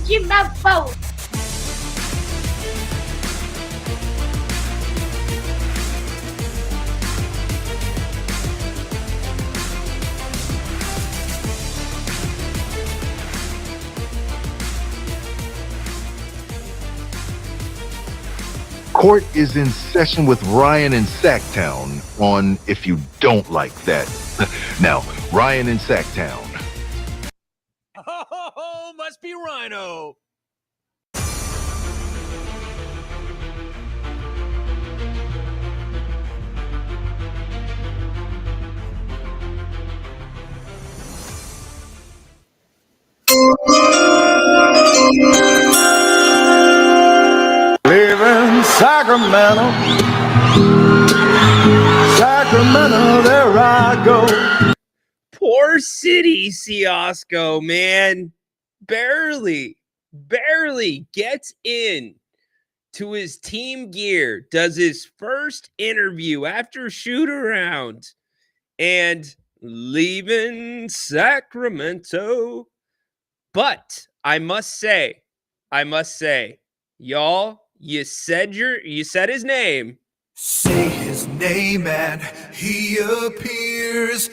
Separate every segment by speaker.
Speaker 1: give that vote.
Speaker 2: Court is in session with Ryan in Sactown on If You Don't Like That. Now, Ryan in Sactown.
Speaker 3: Oh, must be Rhino.
Speaker 4: Live in Sacramento, Sacramento, there I go.
Speaker 3: Poor city, Ciasco, man. Barely gets in to his team gear, does his first interview after shoot around, and leaving Sacramento. But I must say, y'all, you said his name.
Speaker 4: Say his name and he appears.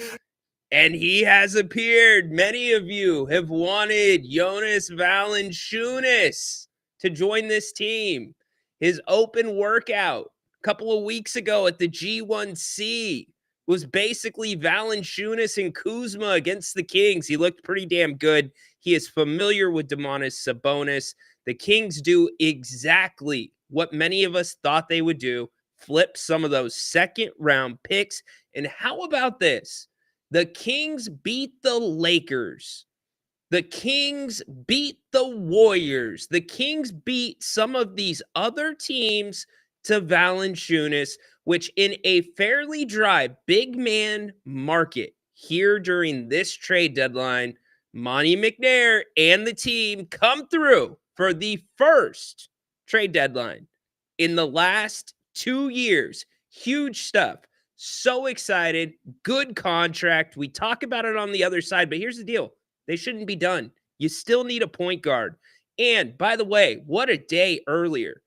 Speaker 3: And he has appeared. Many of you have wanted Jonas Valančiūnas to join this team. His open workout a couple of weeks ago at the G1C was basically Valančiūnas and Kuzma against the Kings. He looked pretty damn good. He is familiar with Domantas Sabonis. The Kings do exactly what many of us thought they would do, flip some of those second-round picks. And how about this? The Kings beat the Lakers. The Kings beat the Warriors. The Kings beat some of these other teams to Valančiūnas, which in a fairly dry big man market here during this trade deadline, Monte McNair and the team come through for the first trade deadline in the last 2 years. Huge stuff. So excited. Good contract. We talk about it on the other side, but here's the deal. They shouldn't be done. You still need a point guard. And by the way, what a day earlier.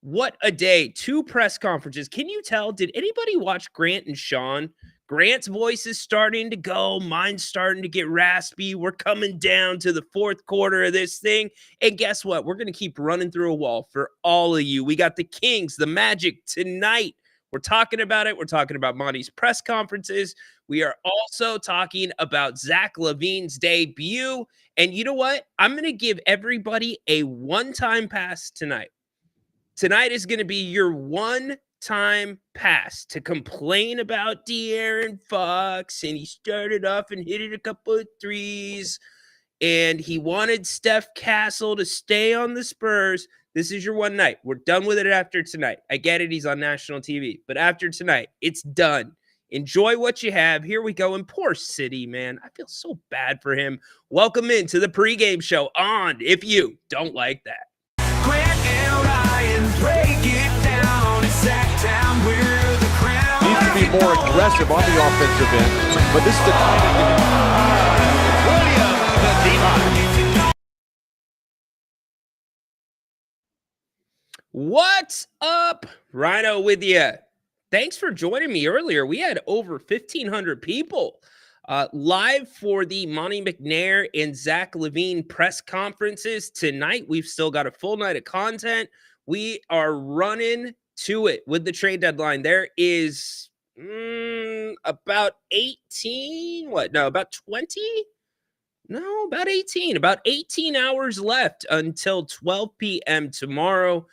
Speaker 3: What a day. 2 press conferences. Can you tell? Did anybody watch Grant and Sean? Grant's voice is starting to go. Mine's starting to get raspy. We're coming down to the fourth quarter of this thing. And guess what? We're going to keep running through a wall for all of you. We got the Kings, the Magic tonight. We're talking about it. We're talking about Monty's press conferences. We are also talking about Zach LaVine's debut. And you know what? I'm going to give everybody a one-time pass tonight. Tonight is going to be your one-time pass to complain about De'Aaron Fox. And he started off and hit it a couple of threes. And he wanted Steph Castle to stay on the Spurs. This is your one night. We're done with it after tonight. I get it. He's on national TV. But after tonight, it's done. Enjoy what you have. Here we go. And poor City, man. I feel so bad for him. Welcome into the pregame show on If You Don't Like That.
Speaker 4: Grant and Ryan break it down. It's Sactown, we're the crown.
Speaker 5: Needs to be more aggressive on the offensive end. But this is the kind of...
Speaker 3: What's up? Rhino with you. Thanks for joining me earlier. We had over 1,500 people live for the Monte McNair and Zach LaVine press conferences tonight. We've still got a full night of content. We are running to it with the trade deadline. There is about 18, about 20? No, about 18. About 18 hours left until 12 p.m. tomorrow,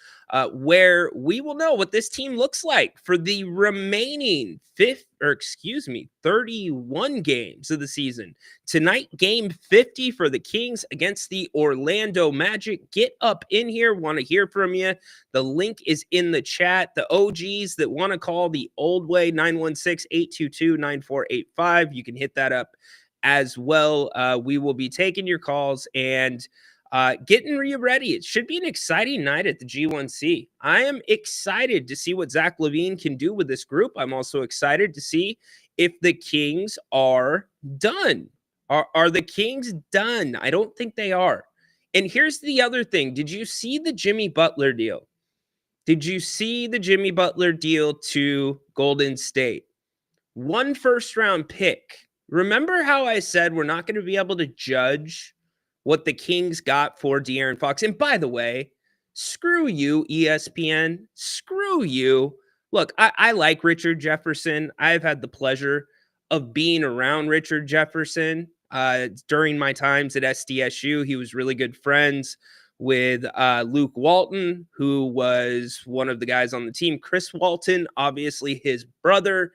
Speaker 3: where we will know what this team looks like for the remaining 31 games of the season. Tonight, game 50 for the Kings against the Orlando Magic. Get up in here. Want to hear from you. The link is in the chat. The OGs that want to call the old way, 916-822-9485. You can hit that up as well. We will be taking your calls and getting you ready. It should be an exciting night at the G1C. I am excited to see what Zach LaVine can do with this group. I'm also excited to see if the Kings are done. Are the Kings done? I don't think they are. And here's the other thing. Did you see the Jimmy Butler deal? Did you see the Jimmy Butler deal to Golden State? 1 first-round pick. Remember how I said we're not going to be able to judge what the Kings got for De'Aaron Fox? And by the way, screw you, ESPN. Screw you. Look, I like Richard Jefferson. I've had the pleasure of being around Richard Jefferson during my times at SDSU. He was really good friends with Luke Walton, who was one of the guys on the team. Chris Walton, obviously his brother.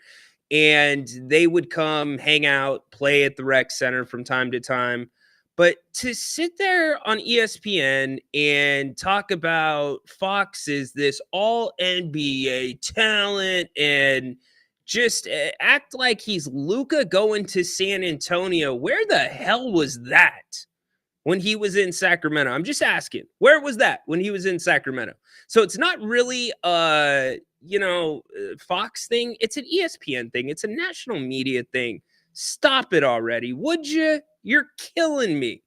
Speaker 3: And they would come hang out, play at the rec center from time to time. But to sit there on ESPN and talk about Fox is this all NBA talent and just act like he's Luka going to San Antonio, where the hell was that when he was in Sacramento? I'm just asking, where was that when he was in Sacramento? So it's not really Fox thing. It's an ESPN thing. It's a national media thing. Stop it already, would you? You're killing me.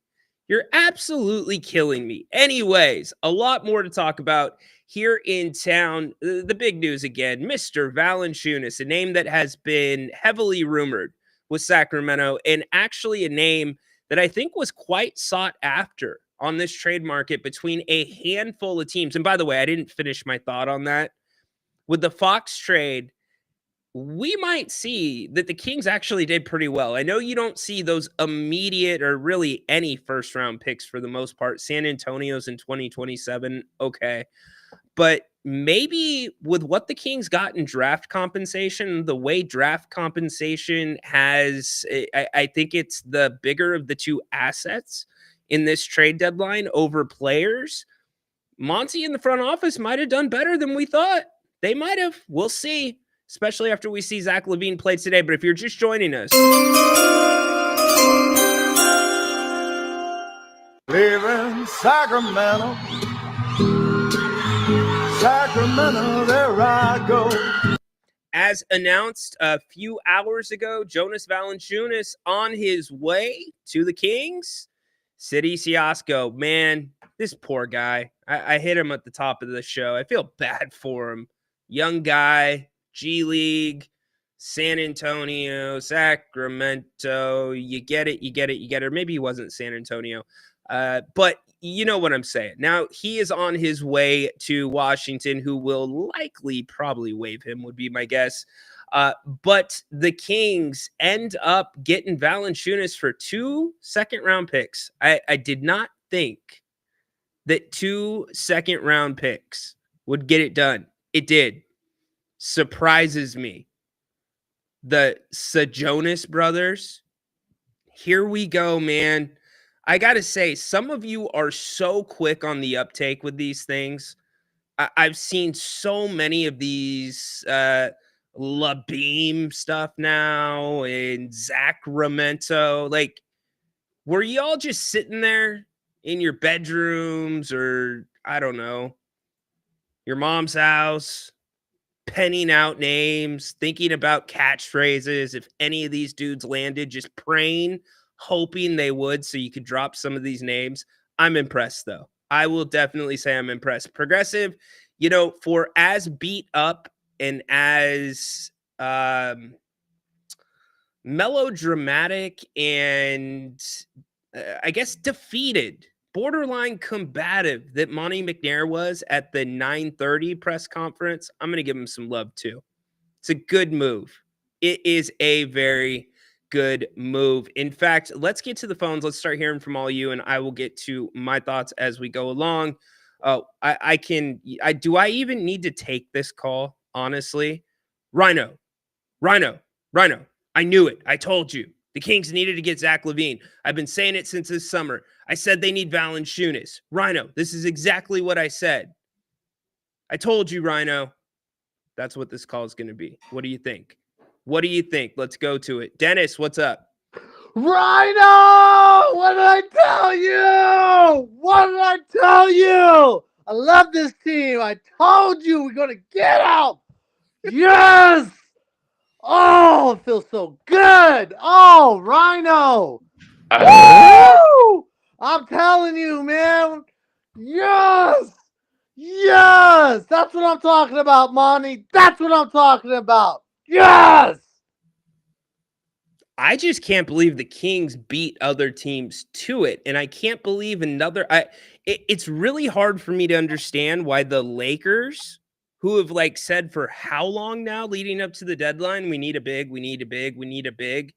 Speaker 3: You're absolutely killing me. Anyways, a lot more to talk about here in town. The big news again, Mr. Valančiūnas, a name that has been heavily rumored with Sacramento, and actually a name that I think was quite sought after on this trade market between a handful of teams. And by the way, I didn't finish my thought on that. With the Fox trade, we might see that the Kings actually did pretty well. I know you don't see those immediate or really any first-round picks for the most part. San Antonio's in 2027, okay. But maybe with what the Kings got in draft compensation, the way draft compensation has, I think it's the bigger of the two assets in this trade deadline over players. Monty in the front office might have done better than we thought. They might have. We'll see, especially after we see Zach LaVine play today. But if you're just joining us,
Speaker 1: live in Sacramento, Sacramento, there I go.
Speaker 3: as announced a few hours ago, Jonas Valančiūnas on his way to the Kings. City Siasko, man, this poor guy. I hit him at the top of the show. I feel bad for him. Young guy, G League, San Antonio, Sacramento. You get it. Or maybe he wasn't San Antonio. But you know what I'm saying. Now, he is on his way to Washington, who will likely probably waive him, would be my guess. But the Kings end up getting Valančiūnas for 2 second-round picks. I did not think that 2 second-round picks would get it done. It did. Surprises me. The Jonas brothers. Here we go, man. I got to say, some of you are so quick on the uptake with these things. I've seen so many of these LaBeam stuff now in Sacramento. Like, were y'all just sitting there in your bedrooms or, I don't know, your mom's house, penning out names, thinking about catchphrases? If any of these dudes landed, just praying, hoping they would so you could drop some of these names. I'm impressed, though. I will definitely say I'm impressed. Progressive, for as beat up and as melodramatic and I guess defeated, borderline combative that Monte McNair was at the 9:30 press conference, I'm going to give him some love too. It's a good move. It is a very good move. In fact, let's get to the phones. Let's start hearing from all you, and I will get to my thoughts as we go along. Do I even need to take this call? Honestly, Rhino. I knew it. I told you. The Kings needed to get Zach LaVine. I've been saying it since this summer. I said they need Valančiūnas. Rhino, this is exactly what I said. I told you, Rhino. That's what this call is going to be. What do you think? Let's go to it. Dennis, what's up?
Speaker 6: Rhino! What did I tell you? I love this team. I told you we're going to get out. Yes! Oh, it feels so good. Oh, Rhino. Woo! I'm telling you, man. Yes. Yes. That's what I'm talking about, Monty. That's what I'm talking about. Yes.
Speaker 3: I just can't believe the Kings beat other teams to it. And I can't believe it's really hard for me to understand why the Lakers, who have like said for how long now leading up to the deadline, we need a big, we need a big, we need a big.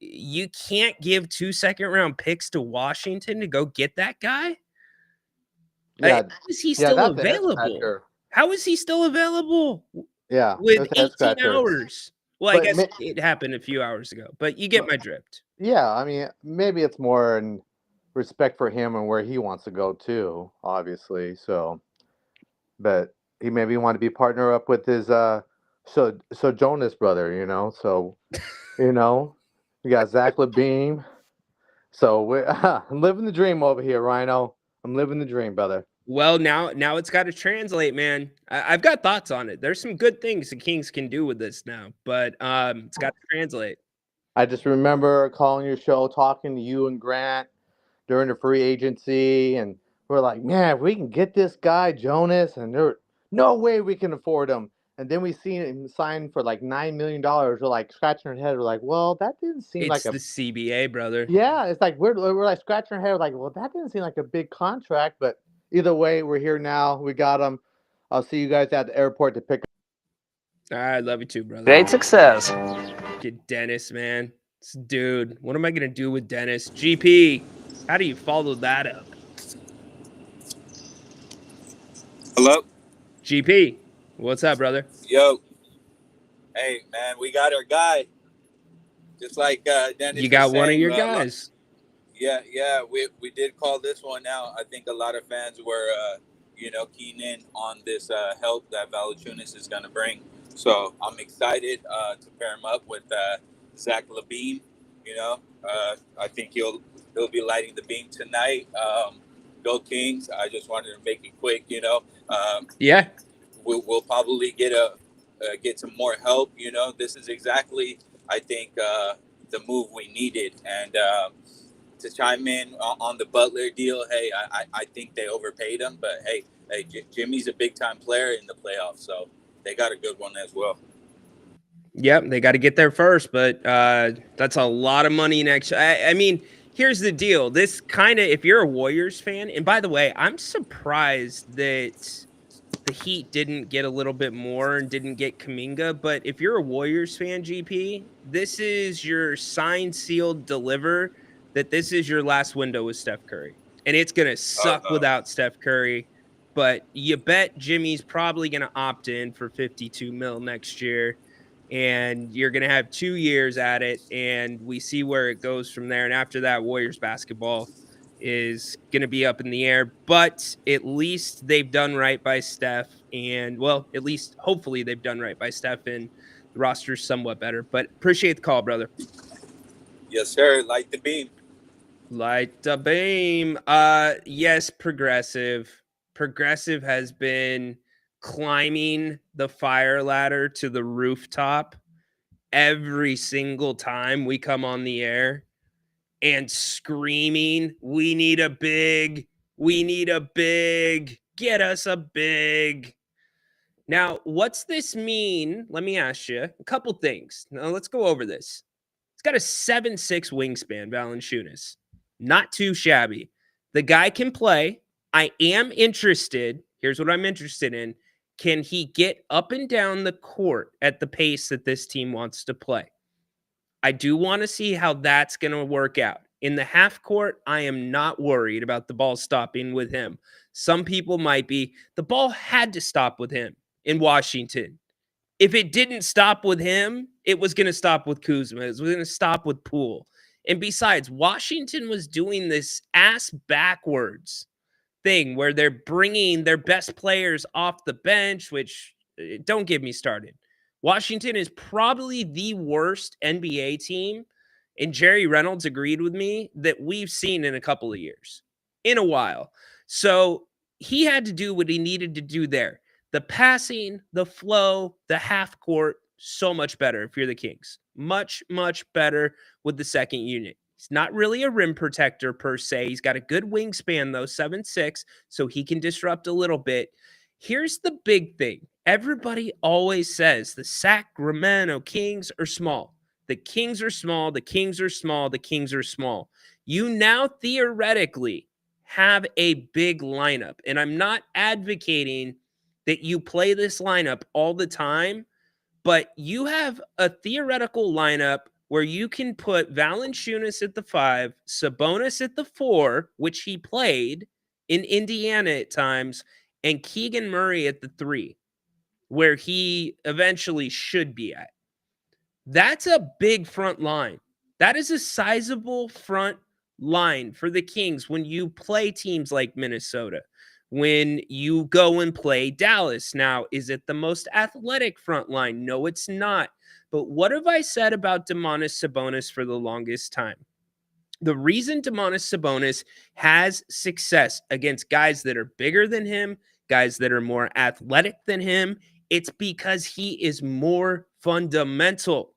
Speaker 3: You can't give 2 second-round picks to Washington to go get that guy?
Speaker 6: Yeah.
Speaker 3: How is he
Speaker 6: Yeah,
Speaker 3: still
Speaker 6: that's a head
Speaker 3: available?
Speaker 6: scratcher.
Speaker 3: How is he still available
Speaker 6: Yeah,
Speaker 3: with
Speaker 6: that's a head
Speaker 3: 18
Speaker 6: scratcher.
Speaker 3: hours? Well, I
Speaker 6: But
Speaker 3: guess it happened a few hours ago, but you get my drift.
Speaker 6: yeah, I mean, maybe it's more in respect for him and where he wants to go too, obviously. So, but he maybe want to be partner up with his so Jonas brother, you know. So, you know, we got Zach LaBeam. So we're I'm living the dream over here, Rhino. I'm living the dream, brother.
Speaker 3: Well, now it's got to translate, man. I've got thoughts on it. There's some good things the Kings can do with this now, but it's got to translate.
Speaker 6: I just remember calling your show, talking to you and Grant during the free agency, and we're like, man, if we can get this guy Jonas, and there no way we can afford him. And then we seen him sign for like $9 million. We're like scratching our head. We're like, well, that didn't seem
Speaker 3: It's
Speaker 6: like a
Speaker 3: the CBA, brother.
Speaker 6: yeah. It's like we're like scratching our head. We're like, well, that didn't seem like a big contract. But either way, we're here now. We got him. I'll see you guys at the airport to pick.
Speaker 3: I love you too, brother.
Speaker 7: Great success.
Speaker 3: Get Dennis, man. Dude, what am I gonna do with Dennis? GP, how do you follow that up?
Speaker 8: Hello?
Speaker 3: GP, what's up, brother?
Speaker 8: Yo. Hey, man, we got our guy. Just like Dennis
Speaker 3: You got
Speaker 8: was
Speaker 3: one of
Speaker 8: saying,
Speaker 3: your guys.
Speaker 8: Yeah, we did call this one out. I think a lot of fans were, keen in on this help that Valančiūnas is going to bring. So I'm excited to pair him up with Zach LaBeam. I think he'll be lighting the beam tonight. Go Kings! I just wanted to make it quick.
Speaker 3: Yeah.
Speaker 8: We'll probably get some more help. This is exactly, I think, the move we needed. And to chime in on the Butler deal, hey, I think they overpaid him. But hey, Jimmy's a big-time player in the playoffs, so they got a good one as well.
Speaker 3: Yep, they got to get there first, but that's a lot of money next. I mean, here's the deal. This kind of, if you're a Warriors fan, and by the way, I'm surprised that the Heat didn't get a little bit more and didn't get Kuminga. But if you're a Warriors fan, GP, this is your signed, sealed, deliver that this is your last window with Steph Curry. And it's going to suck without Steph Curry. But you bet Jimmy's probably going to opt in for $52 million next year. And you're going to have 2 years at it, and we see where it goes from there. And after that, Warriors basketball is going to be up in the air. But at least they've done right by Steph. And, well, at least hopefully they've done right by Steph, and the roster's somewhat better. But appreciate the call, brother.
Speaker 8: Yes, sir. Light the beam.
Speaker 3: Light the beam. Yes, Progressive. Progressive has been climbing the fire ladder to the rooftop every single time we come on the air and screaming, we need a big, get us a big. Now, what's this mean? Let me ask you a couple things. Now, let's go over this. It's got a 7'6" wingspan, Valančiūnas. Not too shabby. The guy can play. I am interested. Here's what I'm interested in. Can he get up and down the court at the pace that this team wants to play? I do want to see how that's going to work out. In the half court, I am not worried about the ball stopping with him. Some people might be. The ball had to stop with him in Washington. If it didn't stop with him, it was going to stop with Kuzma. It was going to stop with Poole. And besides, Washington was doing this ass backwards thing where they're bringing their best players off the bench, which don't get me started. Washington is probably the worst NBA team, and Jerry Reynolds agreed with me, that we've seen in a couple of years, in a while. So he had to do what he needed to do there. The passing, the flow, the half court, so much better if you're the Kings. Much, much better with the second unit. He's not really a rim protector per se. He's got a good wingspan, though, 7'6", so he can disrupt a little bit. Here's the big thing. Everybody always says the Sacramento Kings are small. The Kings are small. The Kings are small. The Kings are small. You now theoretically have a big lineup, and I'm not advocating that you play this lineup all the time, but you have a theoretical lineup where you can put Valančiūnas at the 5, Sabonis at the 4, which he played in Indiana at times, and Keegan Murray at the 3, where he eventually should be at. That's a big front line. That is a sizable front line for the Kings when you play teams like Minnesota, when you go and play Dallas. Now, is it the most athletic front line? No, it's not. But what have I said about Domantas Sabonis for the longest time? The reason Domantas Sabonis has success against guys that are bigger than him, guys that are more athletic than him, it's because he is more fundamental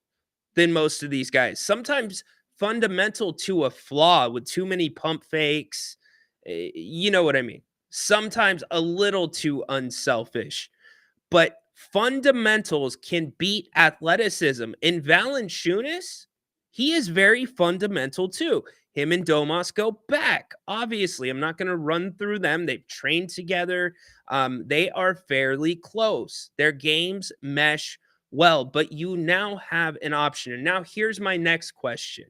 Speaker 3: than most of these guys. Sometimes fundamental to a flaw with too many pump fakes. You know what I mean? Sometimes a little too unselfish. But fundamentals can beat athleticism. And Valančiūnas, he is very fundamental too. Him and Domas go back. Obviously, I'm not going to run through them. They've trained together. They are fairly close. Their games mesh well, but you now have an option. And now here's my next question.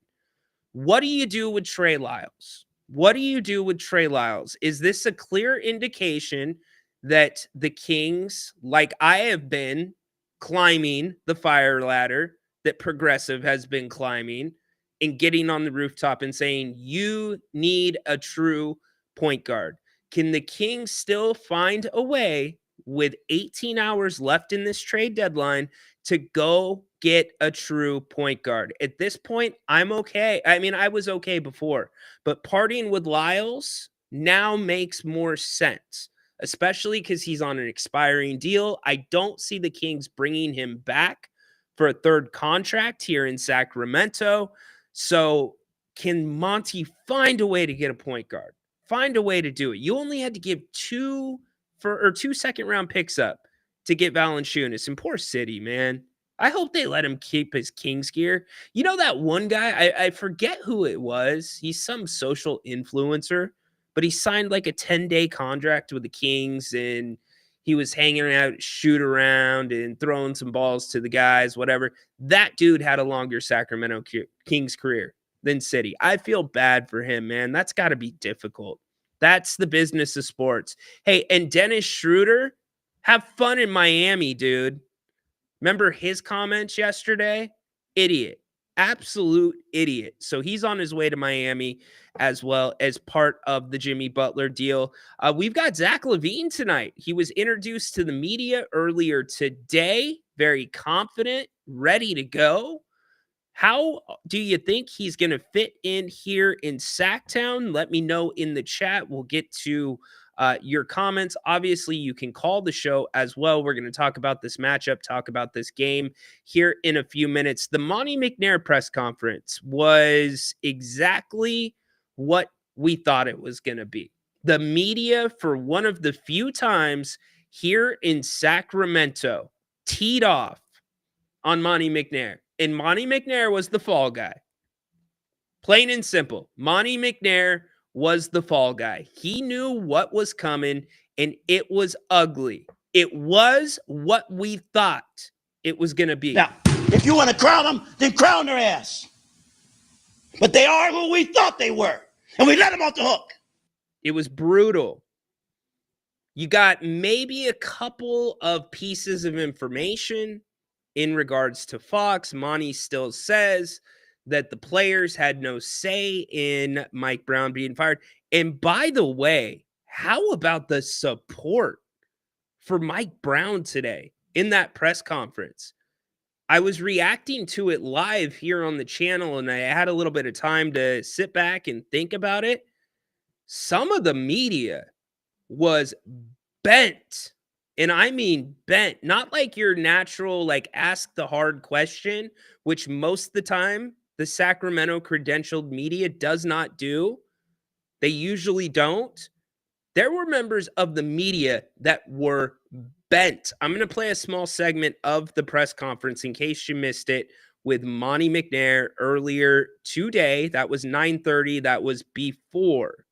Speaker 3: What do you do with Trey Lyles? What do you do with Trey Lyles? Is this a clear indication that the Kings, like I have been climbing the fire ladder that Progressive has been climbing and getting on the rooftop and saying, you need a true point guard? Can the Kings still find a way with 18 hours left in this trade deadline to go get a true point guard? At this point, I'm okay. I mean, I was okay before, but parting with Lyles now makes more sense, especially because he's on an expiring deal. I don't see the Kings bringing him back for a third contract here in Sacramento. So can Monty find a way to get a point guard? Find a way to do it. You only had to give two second-round picks up to get Valančiūnas. And poor City, man. I hope they let him keep his Kings gear. You know that one guy? I forget who it was. He's some social influencer, but he signed like a 10-day contract with the Kings, and he was hanging out, shoot around, and throwing some balls to the guys, whatever. That dude had a longer Sacramento Kings career than City. I feel bad for him, man. That's got to be difficult. That's the business of sports. Hey, and Dennis Schroeder, have fun in Miami, dude. Remember his comments yesterday? Idiot. Absolute idiot. So he's on his way to Miami as well as part of the Jimmy Butler deal. We've got Zach LaVine tonight. He was introduced to the media earlier today. Very confident, ready to go. How do you think he's going to fit in here in Sactown? Let me know in the chat. We'll get to your comments. Obviously, you can call the show as well. We're going to talk about this matchup, talk about this game here in a few minutes. The Monte McNair press conference was exactly what we thought it was going to be. The media, for one of the few times here in Sacramento, teed off on Monte McNair. And Monte McNair was the fall guy. Plain and simple. Monte McNair was the fall guy. He knew what was coming, and it was ugly. It was what we thought it was going to be.
Speaker 7: Now, if you want to crown them, then crown their ass. But they are who we thought they were, and we let them off the hook.
Speaker 3: It was brutal. You got maybe a couple of pieces of information in regards to Fox. Monty still says that the players had no say in Mike Brown being fired. And by the way, how about the support for Mike Brown today in that press conference? I was reacting to it live here on the channel, and I had a little bit of time to sit back and think about it. Some of the media was bent. And I mean bent, not like your natural, like ask the hard question, which most of the time the Sacramento credentialed media does not do. They usually don't. There were members of the media that were bent. I'm going to play a small segment of the press conference in case you missed it with Monte McNair earlier today. That was 9:30. That was before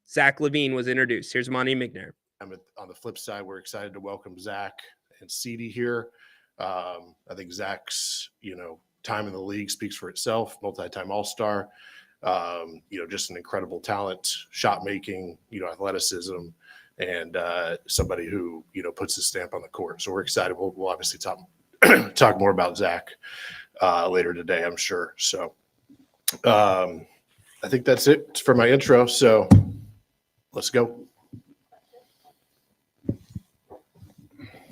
Speaker 3: Zach LaVine was introduced. Here's Monte McNair.
Speaker 9: On the flip side, we're excited to welcome Zach and Ceedee here. I think Zach's, time in the league speaks for itself. Multi-time All-Star. Just an incredible talent, shot making, athleticism, and somebody who, puts his stamp on the court. So we're excited. We'll obviously talk more about Zach later today, I'm sure. So I think that's it for my intro. So let's go.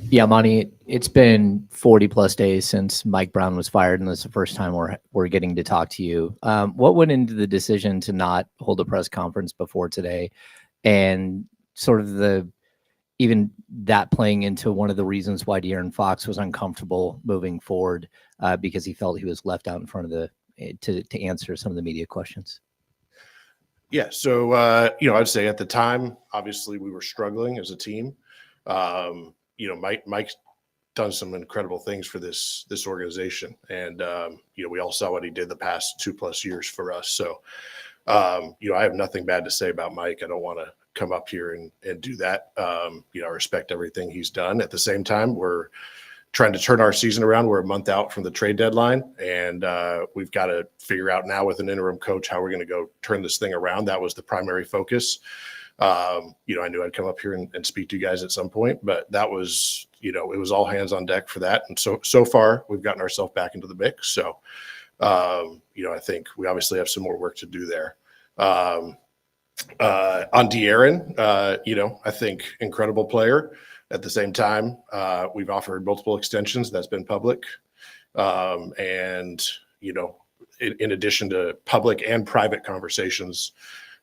Speaker 10: Yeah, Monty, it's been 40 plus days since Mike Brown was fired, and this is the first time we're getting to talk to you. What went into the decision to not hold a press conference before today, and sort of even that playing into one of the reasons why De'Aaron Fox was uncomfortable moving forward because he felt he was left out in front of to answer some of the media questions?
Speaker 9: Yeah, so I'd say at the time, obviously we were struggling as a team. Mike's done some incredible things for this organization. And, we all saw what he did the past 2+ years for us. So, I have nothing bad to say about Mike. I don't want to come up here and do that. I respect everything he's done. At the same time, we're trying to turn our season around. We're a month out from the trade deadline, and we've got to figure out now with an interim coach how we're going to go turn this thing around. That was the primary focus. I knew I'd come up here and speak to you guys at some point, but that was, it was all hands on deck for that. And so far we've gotten ourselves back into the mix. So, I think we obviously have some more work to do there. On De'Aaron, I think incredible player. At the same time, we've offered multiple extensions. That's been public. And, in addition to public and private conversations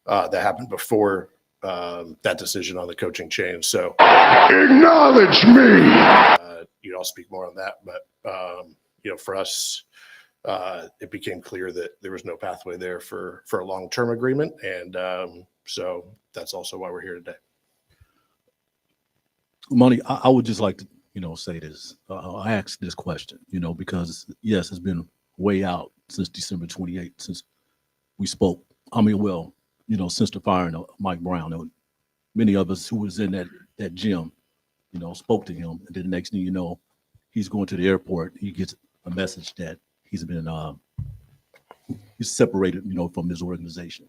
Speaker 9: that happened before that decision on the coaching change. So
Speaker 1: Acknowledge me.
Speaker 9: I'll speak more on that, but for us, it became clear that there was no pathway there for a long-term agreement. And so that's also why we're here today.
Speaker 11: Monty, I would just like to, say this. I asked this question, because yes, it's been way out since December 28th, since we spoke. Since the firing of Mike Brown, and many of us who was in that gym, spoke to him. And then the next thing you know, he's going to the airport. He gets a message that he's been he's separated, from his organization.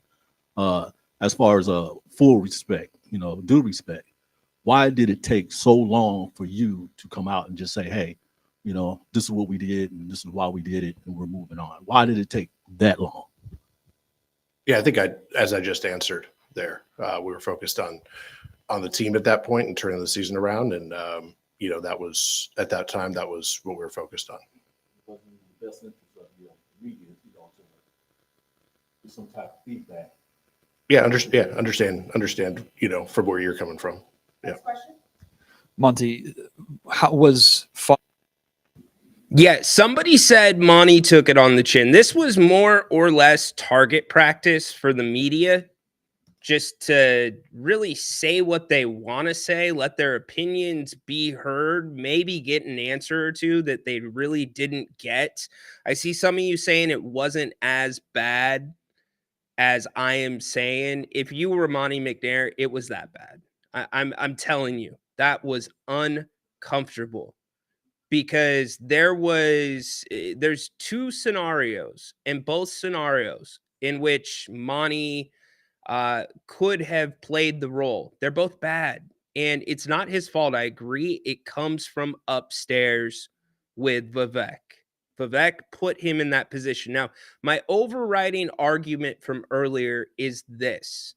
Speaker 11: As far as full respect, due respect, why did it take so long for you to come out and just say, hey, this is what we did and this is why we did it and we're moving on? Why did it take that long?
Speaker 9: Yeah, I think as I just answered there, we were focused on the team at that point and turning the season around. And, that was at that time, that was what we were focused on.
Speaker 11: Some type of feedback.
Speaker 9: Yeah, understand, from where you're coming from. Yeah.
Speaker 12: Monty, how was
Speaker 3: Yeah, somebody said Monty took it on the chin. This was more or less target practice for the media, just to really say what they want to say, let their opinions be heard, maybe get an answer or two that they really didn't get. I see some of you saying it wasn't as bad as I am saying. If you were Monte McNair, it was that bad. I'm telling you, that was uncomfortable. Because there's two scenarios, and both scenarios in which Monty could have played the role. They're both bad, and it's not his fault. I agree. It comes from upstairs with Vivek. Vivek put him in that position. Now, my overriding argument from earlier is this.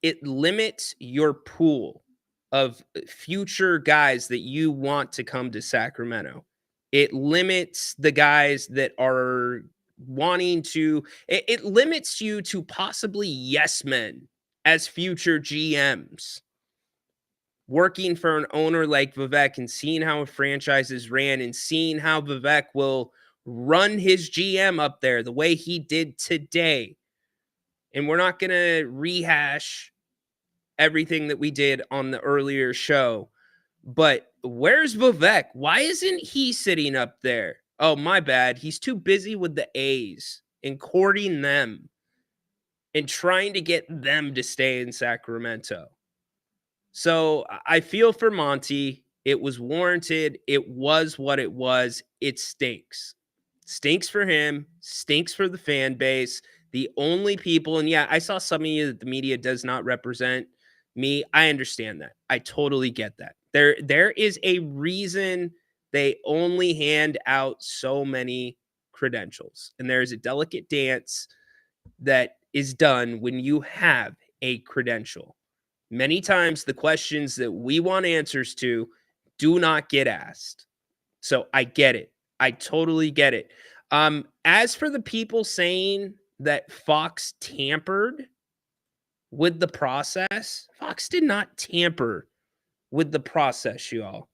Speaker 3: It limits your pool of future guys that you want to come to Sacramento. It limits the guys that are wanting to, it limits you to possibly yes men as future GMs. Working for an owner like Vivek and seeing how a franchise is ran and seeing how Vivek will run his GM up there the way he did today. And we're not going to rehash everything that we did on the earlier show. But where's Vivek? Why isn't he sitting up there? Oh, my bad. He's too busy with the A's and courting them and trying to get them to stay in Sacramento. So I feel for Monty. It was warranted. It was what it was. It stinks. Stinks for him. Stinks for the fan base. The only people, and yeah, I saw some of you that the media does not represent me. I understand that. I totally get that. There is a reason they only hand out so many credentials. And there is a delicate dance that is done when you have a credential. Many times the questions that we want answers to do not get asked. So I get it. I totally get it. As for the people saying that Fox tampered with the process, Fox did not tamper with the process, y'all.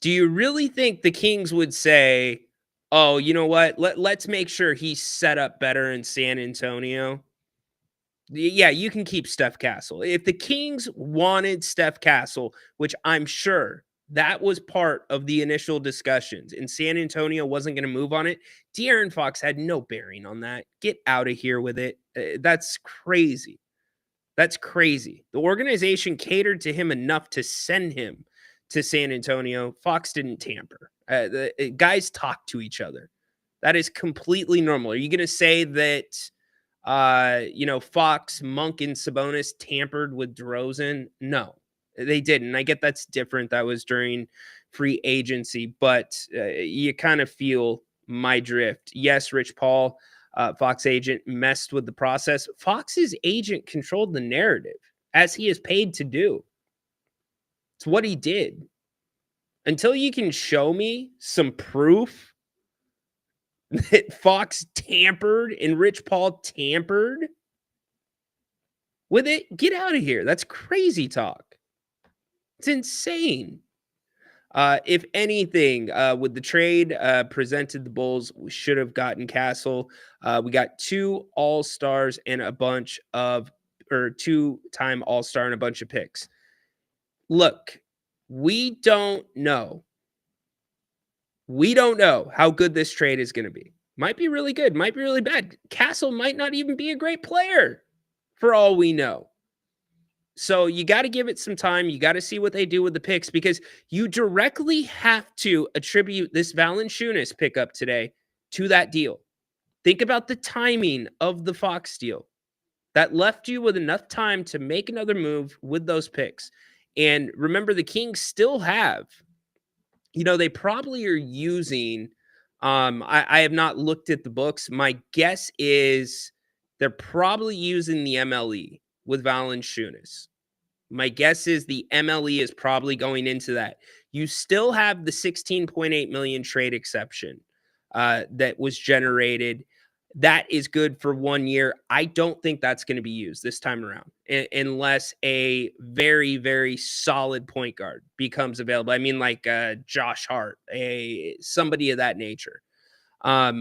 Speaker 3: Do you really think the Kings would say, oh, you know what? Let's make sure he's set up better in San Antonio? Yeah, you can keep Steph Castle. If the Kings wanted Steph Castle, which I'm sure that was part of the initial discussions, and San Antonio wasn't going to move on it, De'Aaron Fox had no bearing on that. Get out of here with it. That's crazy. That's crazy. The organization catered to him enough to send him to San Antonio. Fox didn't tamper. Guys talk to each other. That is completely normal. Are you going to say that Fox, Monk, and Sabonis tampered with DeRozan? No, they didn't. I get that's different. That was during free agency, but you kind of feel my drift. Yes, Rich Paul, Fox agent, messed with the process. Fox's agent controlled the narrative, as he is paid to do. It's what he did. Until you can show me some proof that Fox tampered and Rich Paul tampered with it, get out of here. That's crazy talk. It's insane. If anything, with the trade presented the Bulls, we should have gotten Castle. We got 2 All-Stars and a bunch of, or 2-time All-Star and a bunch of picks. Look, we don't know. We don't know how good this trade is going to be. Might be really good, might be really bad. Castle might not even be a great player for all we know. So you got to give it some time. You got to see what they do with the picks, because you directly have to attribute this Valančiūnas pickup today to that deal. Think about the timing of the Fox deal. That left you with enough time to make another move with those picks. And remember, the Kings still have, they probably are using, I have not looked at the books. My guess is they're probably using the MLE with Valančiūnas. My guess is the MLE is probably going into that. You still have the $16.8 million trade exception that was generated. That is good for 1 year. I don't think that's going to be used this time around unless a very, very solid point guard becomes available. I mean, like Josh Hart, somebody of that nature. A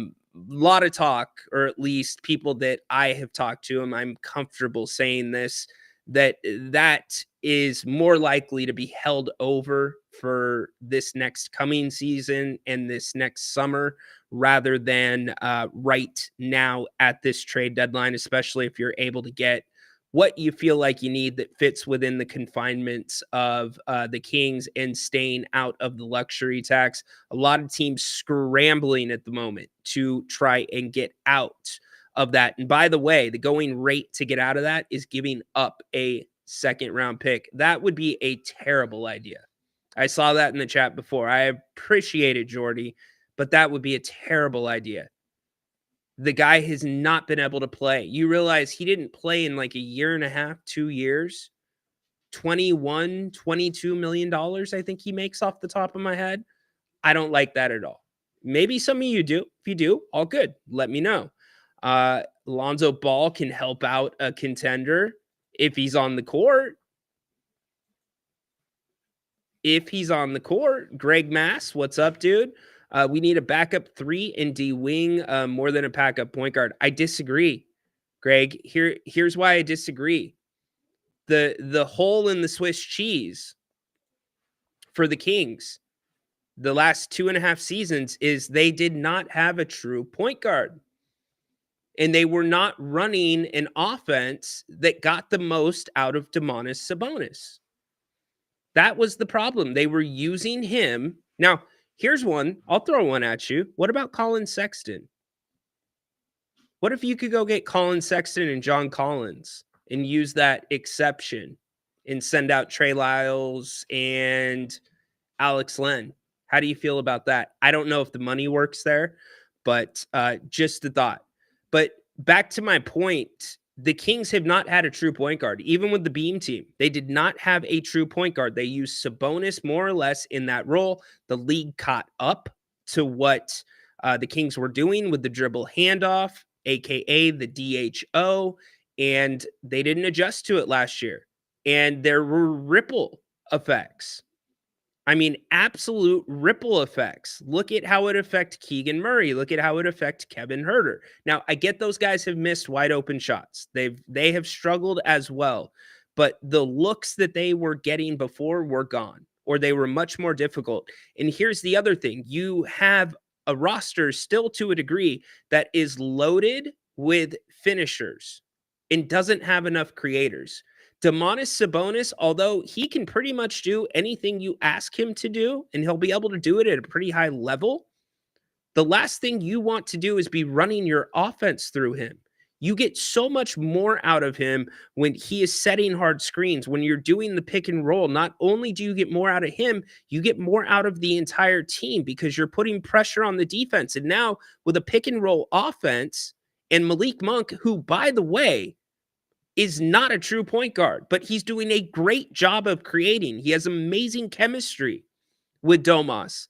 Speaker 3: lot of talk, or at least people that I have talked to, and I'm comfortable saying this, that is more likely to be held over for this next coming season and this next summer, rather than right now at this trade deadline, especially if you're able to get what you feel like you need that fits within the confinements of the Kings and staying out of the luxury tax. A lot of teams scrambling at the moment to try and get out of that. And by the way, the going rate to get out of that is giving up a second-round pick. That would be a terrible idea. I saw that in the chat before. I appreciate it, Jordy, but that would be a terrible idea. The guy has not been able to play. You realize he didn't play in like a year and a half, 2 years. $22 million, I think he makes off the top of my head. I don't like that at all. Maybe some of you do. If you do, all good. Let me know. Lonzo Ball can help out a contender if he's on the court. Greg Mass, what's up, dude? We need a backup 3 and D wing more than a backup point guard. I disagree, Greg. Here's why I disagree. The hole in the Swiss cheese for the Kings the last 2.5 seasons is they did not have a true point guard. And they were not running an offense that got the most out of Domantas Sabonis. That was the problem. They were using him. Now, here's one. I'll throw one at you. What about Colin Sexton? What if you could go get Colin Sexton and John Collins and use that exception and send out Trey Lyles and Alex Len? How do you feel about that? I don't know if the money works there, but just a thought. But back to my point, the Kings have not had a true point guard. Even with the Beam team, they did not have a true point guard. They used Sabonis more or less in that role. The league caught up to what the Kings were doing with the dribble handoff, aka the DHO, and they didn't adjust to it last year. And there were ripple effects. I mean, absolute ripple effects. Look at how it affected Keegan Murray. Look at how it affected Kevin Huerter. Now, I get those guys have missed wide open shots. They have struggled as well. But the looks that they were getting before were gone, or they were much more difficult. And here's the other thing. You have a roster still to a degree that is loaded with finishers and doesn't have enough creators. Domantas Sabonis, although he can pretty much do anything you ask him to do, and he'll be able to do it at a pretty high level, the last thing you want to do is be running your offense through him. You get so much more out of him when he is setting hard screens. When you're doing the pick and roll, not only do you get more out of him, you get more out of the entire team because you're putting pressure on the defense. And now with a pick and roll offense and Malik Monk, who, by the way, is not a true point guard, but he's doing a great job of creating. He has amazing chemistry with Domas.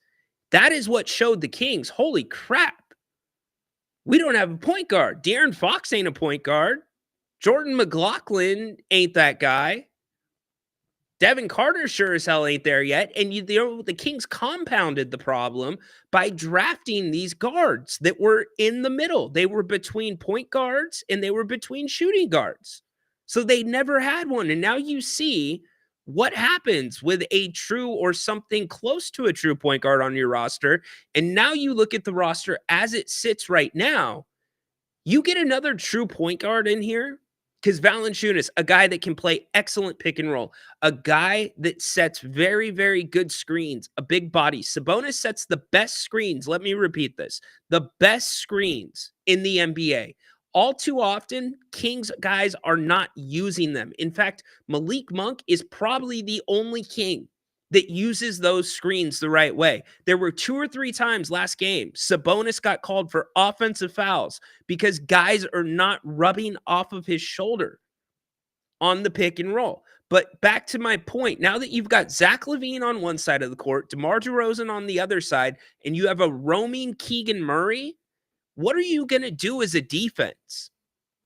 Speaker 3: That is what showed the Kings, holy crap, we don't have a point guard. De'Aaron Fox ain't a point guard. Jordan McLaughlin ain't that guy. Devin Carter sure as hell ain't there yet. And the Kings compounded the problem by drafting these guards that were in the middle. They were between point guards and they were between shooting guards. So they never had one. And now you see what happens with a true or something close to a true point guard on your roster. And now you look at the roster as it sits right now. You get another true point guard in here because Valančiūnas, a guy that can play excellent pick and roll, a guy that sets very, very good screens, a big body. Sabonis sets the best screens. Let me repeat this. The best screens in the NBA. All too often, Kings guys are not using them. In fact, Malik Monk is probably the only King that uses those screens the right way. There were 2 or 3 times last game, Sabonis got called for offensive fouls because guys are not rubbing off of his shoulder on the pick and roll. But back to my point, now that you've got Zach LaVine on one side of the court, DeMar DeRozan on the other side, and you have a roaming Keegan Murray, what are you going to do as a defense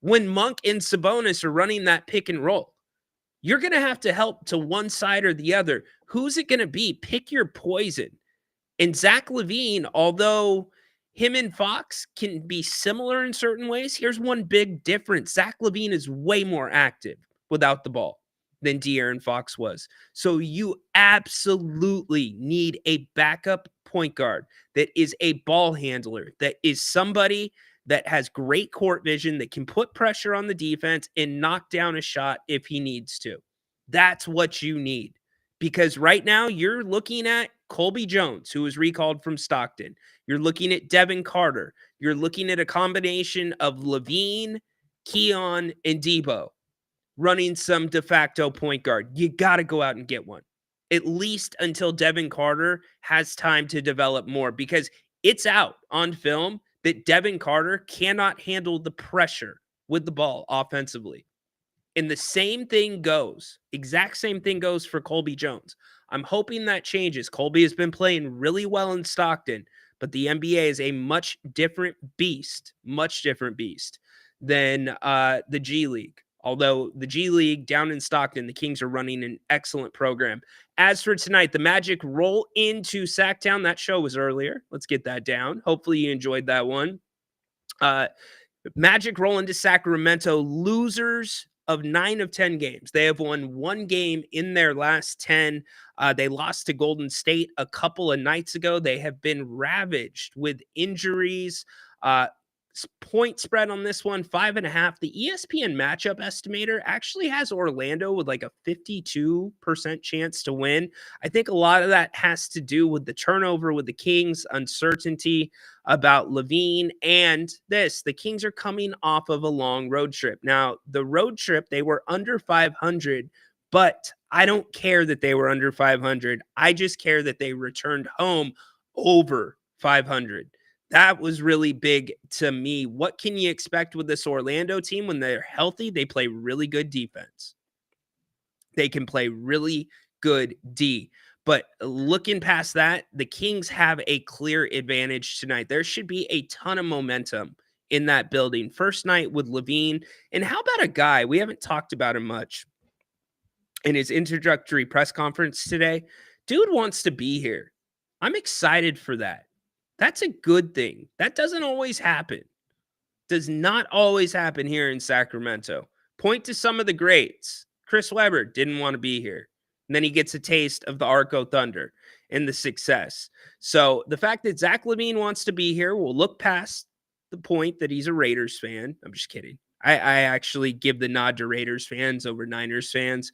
Speaker 3: when Monk and Sabonis are running that pick and roll? You're going to have to help to one side or the other. Who's it going to be? Pick your poison. And Zach LaVine, although him and Fox can be similar in certain ways, here's one big difference. Zach LaVine is way more active without the ball than De'Aaron Fox was. So you absolutely need a backup point guard that is a ball handler, that is somebody that has great court vision, that can put pressure on the defense and knock down a shot if he needs to. That's what you need. Because right now you're looking at Colby Jones, who was recalled from Stockton. You're looking at Devin Carter. You're looking at a combination of LaVine, Keon, and Debo running some de facto point guard. You got to go out and get one, at least until Devin Carter has time to develop more, because it's out on film that Devin Carter cannot handle the pressure with the ball offensively. And the same thing goes, exact same thing goes for Colby Jones. I'm hoping that changes. Colby has been playing really well in Stockton, but the NBA is a much different beast than the G League. Although the G League down in Stockton, the Kings are running an excellent program. As for tonight, the Magic roll into Sactown. That show was earlier. Let's get that down. Hopefully you enjoyed that one. Magic roll into Sacramento, losers of 9 of 10 games. They have won 1 game in their last 10. They lost to Golden State a couple of nights ago. They have been ravaged with injuries. Point spread on this one, 5.5. The ESPN matchup estimator actually has Orlando with like a 52% chance to win. I think a lot of that has to do with the turnover with the Kings, uncertainty about Levine, and the Kings are coming off of a long road trip. Now, the road trip, they were under 500, but I don't care that they were under 500. I just care that they returned home over 500. That was really big to me. What can you expect with this Orlando team when they're healthy? They play really good defense. They can play really good D. But looking past that, the Kings have a clear advantage tonight. There should be a ton of momentum in that building. First night with Levine. And how about a guy? We haven't talked about him much in his introductory press conference today. Dude wants to be here. I'm excited for that. That's a good thing. That doesn't always happen. Does not always happen here in Sacramento. Point to some of the greats. Chris Webber didn't want to be here. And then he gets a taste of the Arco Thunder and the success. So the fact that Zach LaVine wants to be here, we'll look past the point that he's a Raiders fan. I'm just kidding. I actually give the nod to Raiders fans over Niners fans.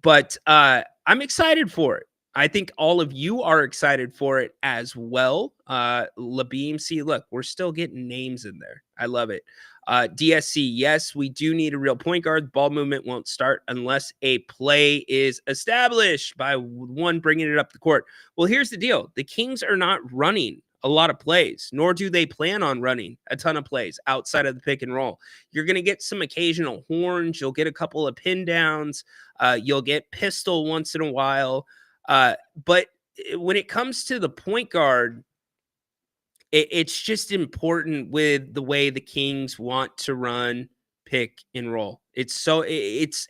Speaker 3: But I'm excited for it. I think all of you are excited for it as well. Labeem, see, look, we're still getting names in there. I love it. DSC, yes, we do need a real point guard. Ball movement won't start unless a play is established by one bringing it up the court. Well, here's the deal. The Kings are not running a lot of plays, nor do they plan on running a ton of plays outside of the pick and roll. You're going to get some occasional horns. You'll get a couple of pin downs. You'll get pistol once in a while. But when it comes to the point guard, it's just important with the way the Kings want to run pick and roll. It's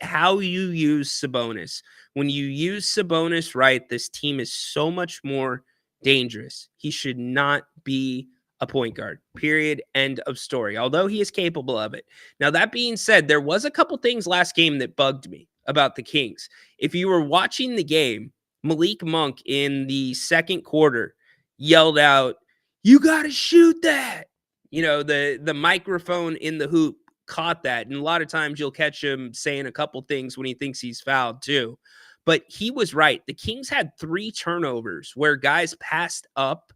Speaker 3: how you use Sabonis. When you use Sabonis right, this team is so much more dangerous. He should not be a point guard, period, end of story, although he is capable of it. Now, that being said, there was a couple things last game that bugged me about the Kings. If you were watching the game, Malik Monk in the second quarter yelled out, "You got to shoot that." You know, the microphone in the hoop caught that. And a lot of times you'll catch him saying a couple things when he thinks he's fouled too. But he was right. The Kings had 3 turnovers where guys passed up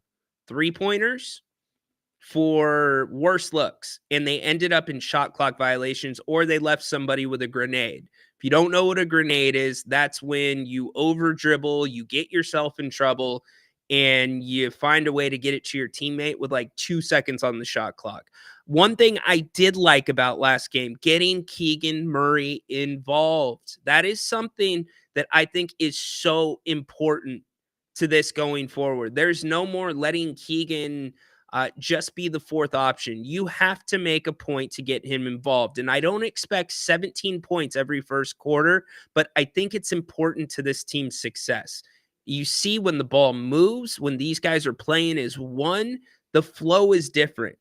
Speaker 3: 3-pointers for worse looks, and they ended up in shot clock violations, or they left somebody with a grenade. If you don't know what a grenade is, that's when you over dribble, you get yourself in trouble, and you find a way to get it to your teammate with like 2 seconds on the shot clock. One thing I did like about last game, getting Keegan Murray involved. That is something that I think is so important to this going forward. There's no more letting Keegan just be the 4th option. You have to make a point to get him involved. And I don't expect 17 points every first quarter, but I think it's important to this team's success. You see when the ball moves, when these guys are playing as one, the flow is different.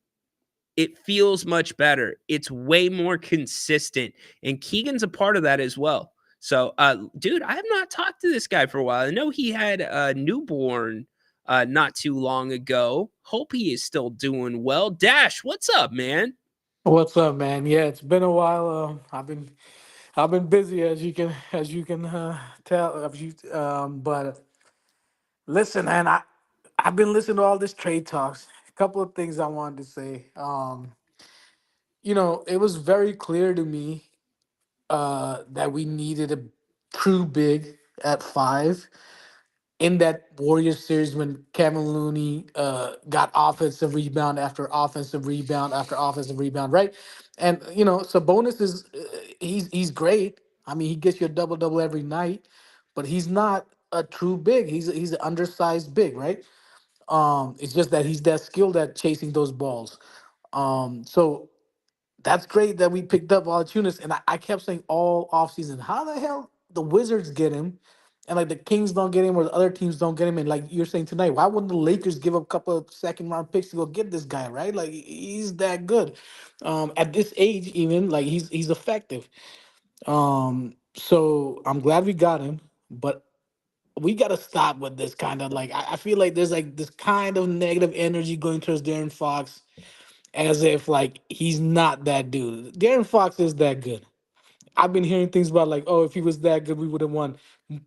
Speaker 3: It feels much better. It's way more consistent. And Keegan's a part of that as well. So, dude, I have not talked to this guy for a while. I know he had a newborn not too long ago. Hope he is still doing well. Dash, what's up, man?
Speaker 13: What's up, man? Yeah, it's been a while. I've been busy as you can tell. But listen, man, I've been listening to all this trade talks. A couple of things I wanted to say. It was very clear to me that we needed a true big at 5 in that Warriors series when Kevin Looney got offensive rebound after offensive rebound after offensive rebound, right? And Sabonis is he's great. I mean, he gets you a double double every night, but he's not a true big. He's an undersized big, right? It's just that he's that skilled at chasing those balls. So that's great that we picked up Valančiūnas, and I kept saying all offseason, how the hell the Wizards get him, and like the Kings don't get him, or the other teams don't get him, and like you're saying tonight, why wouldn't the Lakers give up a couple of second round picks to go get this guy, right? Like he's that good, at this age, even like he's effective. So I'm glad we got him, but we got to stop with this kind of like I feel like there's like this kind of negative energy going towards Darren Fox as if like he's not that dude. Darren Fox is that good. I've been hearing things about like, oh, if he was that good, we would have won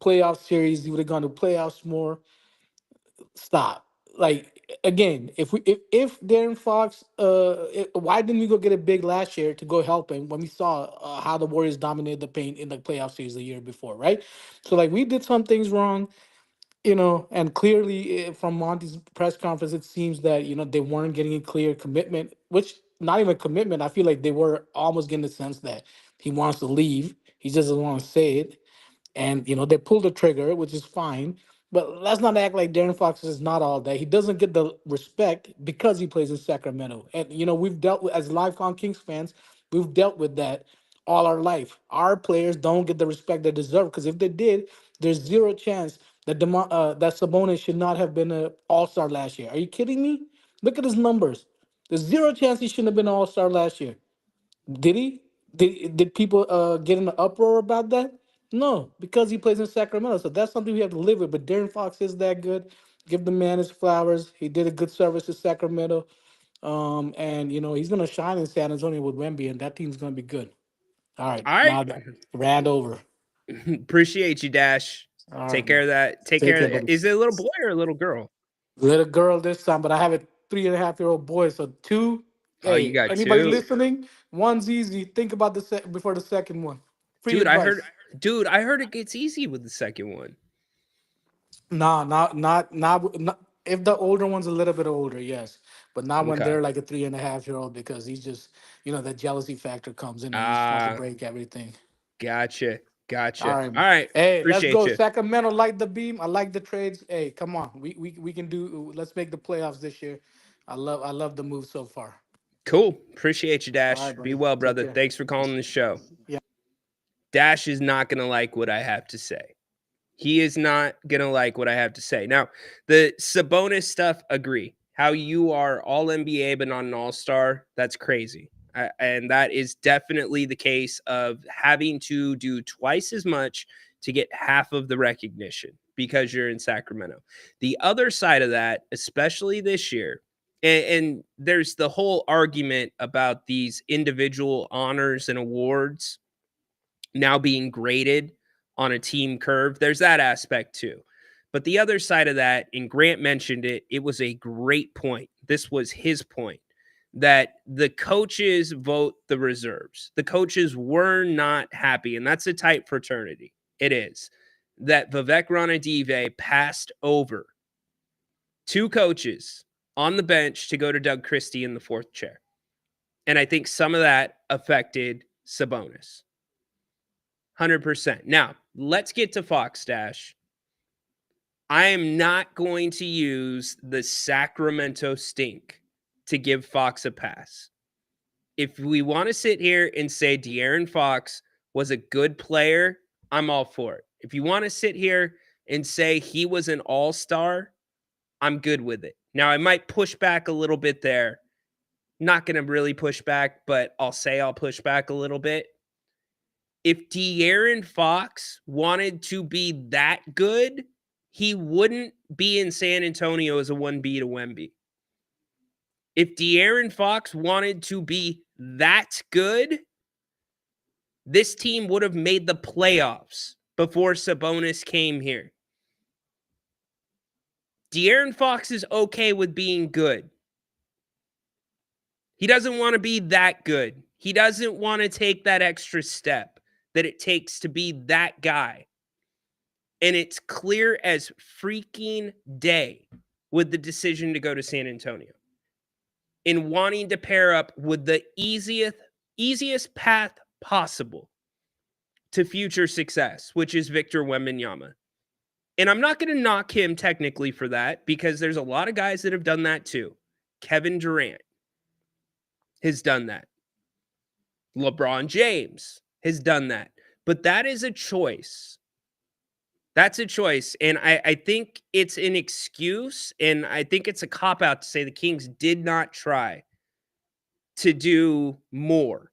Speaker 13: playoff series. He would have gone to playoffs more. Stop. Like again, if Darren Fox, why didn't we go get a big last year to go help him when we saw how the Warriors dominated the paint in the playoff series the year before, right? So like we did some things wrong, and clearly from Monty's press conference, it seems that they weren't getting a clear commitment, which not even commitment. I feel like they were almost getting the sense that he wants to leave. He just doesn't want to say it, and they pulled the trigger, which is fine. But let's not act like Darren Fox is not all that. He doesn't get the respect because he plays in Sacramento, and we've dealt with as lifelong Kings fans, we've dealt with that all our life. Our players don't get the respect they deserve because if they did, there's zero chance that that Sabonis should not have been an All Star last year. Are you kidding me? Look at his numbers. There's zero chance he shouldn't have been an All Star last year. Did he? Did people get in an uproar about that? No, because he plays in Sacramento. So that's something we have to live with. But Darren Fox is that good. Give the man his flowers. He did a good service to Sacramento. And he's gonna shine in San Antonio with Wemby, and that team's gonna be good. All right,
Speaker 3: All right.
Speaker 13: now that ran over.
Speaker 3: Appreciate you, Dash.
Speaker 13: All
Speaker 3: Take
Speaker 13: right,
Speaker 3: care
Speaker 13: man.
Speaker 3: of that. Take
Speaker 13: Take
Speaker 3: care
Speaker 13: care,
Speaker 3: of that.
Speaker 13: buddy.
Speaker 3: Is it a little boy or a little girl?
Speaker 13: Little girl this time, but I have a 3.5-year-old boy. So two.
Speaker 3: Oh, you
Speaker 13: Hey,
Speaker 3: got
Speaker 13: anybody
Speaker 3: two.
Speaker 13: listening? One's easy. Think about before the second one. Free
Speaker 3: Dude,
Speaker 13: advice.
Speaker 3: I heard it gets easy with the second one.
Speaker 13: Nah, not. If the older one's a little bit older, yes, but not when
Speaker 3: Okay.
Speaker 13: they're like a 3.5-year-old because he's just, the jealousy factor comes in and he just wants to
Speaker 3: Ah,
Speaker 13: break everything.
Speaker 3: gotcha.
Speaker 13: All
Speaker 3: Gotcha.
Speaker 13: right,
Speaker 3: All
Speaker 13: man.
Speaker 3: right.
Speaker 13: Hey, let's
Speaker 3: Appreciate
Speaker 13: go.
Speaker 3: you.
Speaker 13: Sacramento, light the beam. I like the trades. Hey, come on. We can do. Let's make the playoffs this year. I love the move so far.
Speaker 3: Cool. Appreciate you,
Speaker 13: All right,
Speaker 3: Dash. Be
Speaker 13: buddy.
Speaker 3: well,
Speaker 13: Take
Speaker 3: brother.
Speaker 13: care.
Speaker 3: Thanks for calling the show.
Speaker 13: Yeah.
Speaker 3: Dash is not going to like what I have to say. He is not going to like what I have to say. Now, the Sabonis stuff, agree. How you are all NBA but not an all-star, that's crazy. And that is definitely the case of having to do twice as much to get half of the recognition because you're in Sacramento. The other side of that, especially this year, and there's the whole argument about these individual honors and awards now being graded on a team curve. There's that aspect too. But the other side of that, and Grant mentioned it, it was a great point. This was his point that the coaches vote the reserves. The coaches were not happy, and that's a tight fraternity. It is. That Vivek Ranadive passed over two coaches on the bench to go to Doug Christie in the fourth chair. And I think some of that affected Sabonis. 100%. Now, let's get to Fox Dash. I am not going to use the Sacramento stink to give Fox a pass. If we want to sit here and say De'Aaron Fox was a good player, I'm all for it. If you want to sit here and say he was an all-star, I'm good with it. Now, I might push back a little bit there. Not going to really push back, but I'll say I'll push back a little bit. If De'Aaron Fox wanted to be that good, he wouldn't be in San Antonio as a 1B to Wemby. If De'Aaron Fox wanted to be that good, this team would have made the playoffs before Sabonis came here. De'Aaron Fox is okay with being good. He doesn't want to be that good. He doesn't want to take that extra step that it takes to be that guy. And it's clear as freaking day with the decision to go to San Antonio. In wanting to pair up with the easiest path possible to future success, which is Victor Wembanyama. And I'm not going to knock him technically for that because there's a lot of guys that have done that too. Kevin Durant has done that. LeBron James has done that. But that is a choice. That's a choice. And I think it's an excuse, and I think it's a cop-out to say the Kings did not try to do more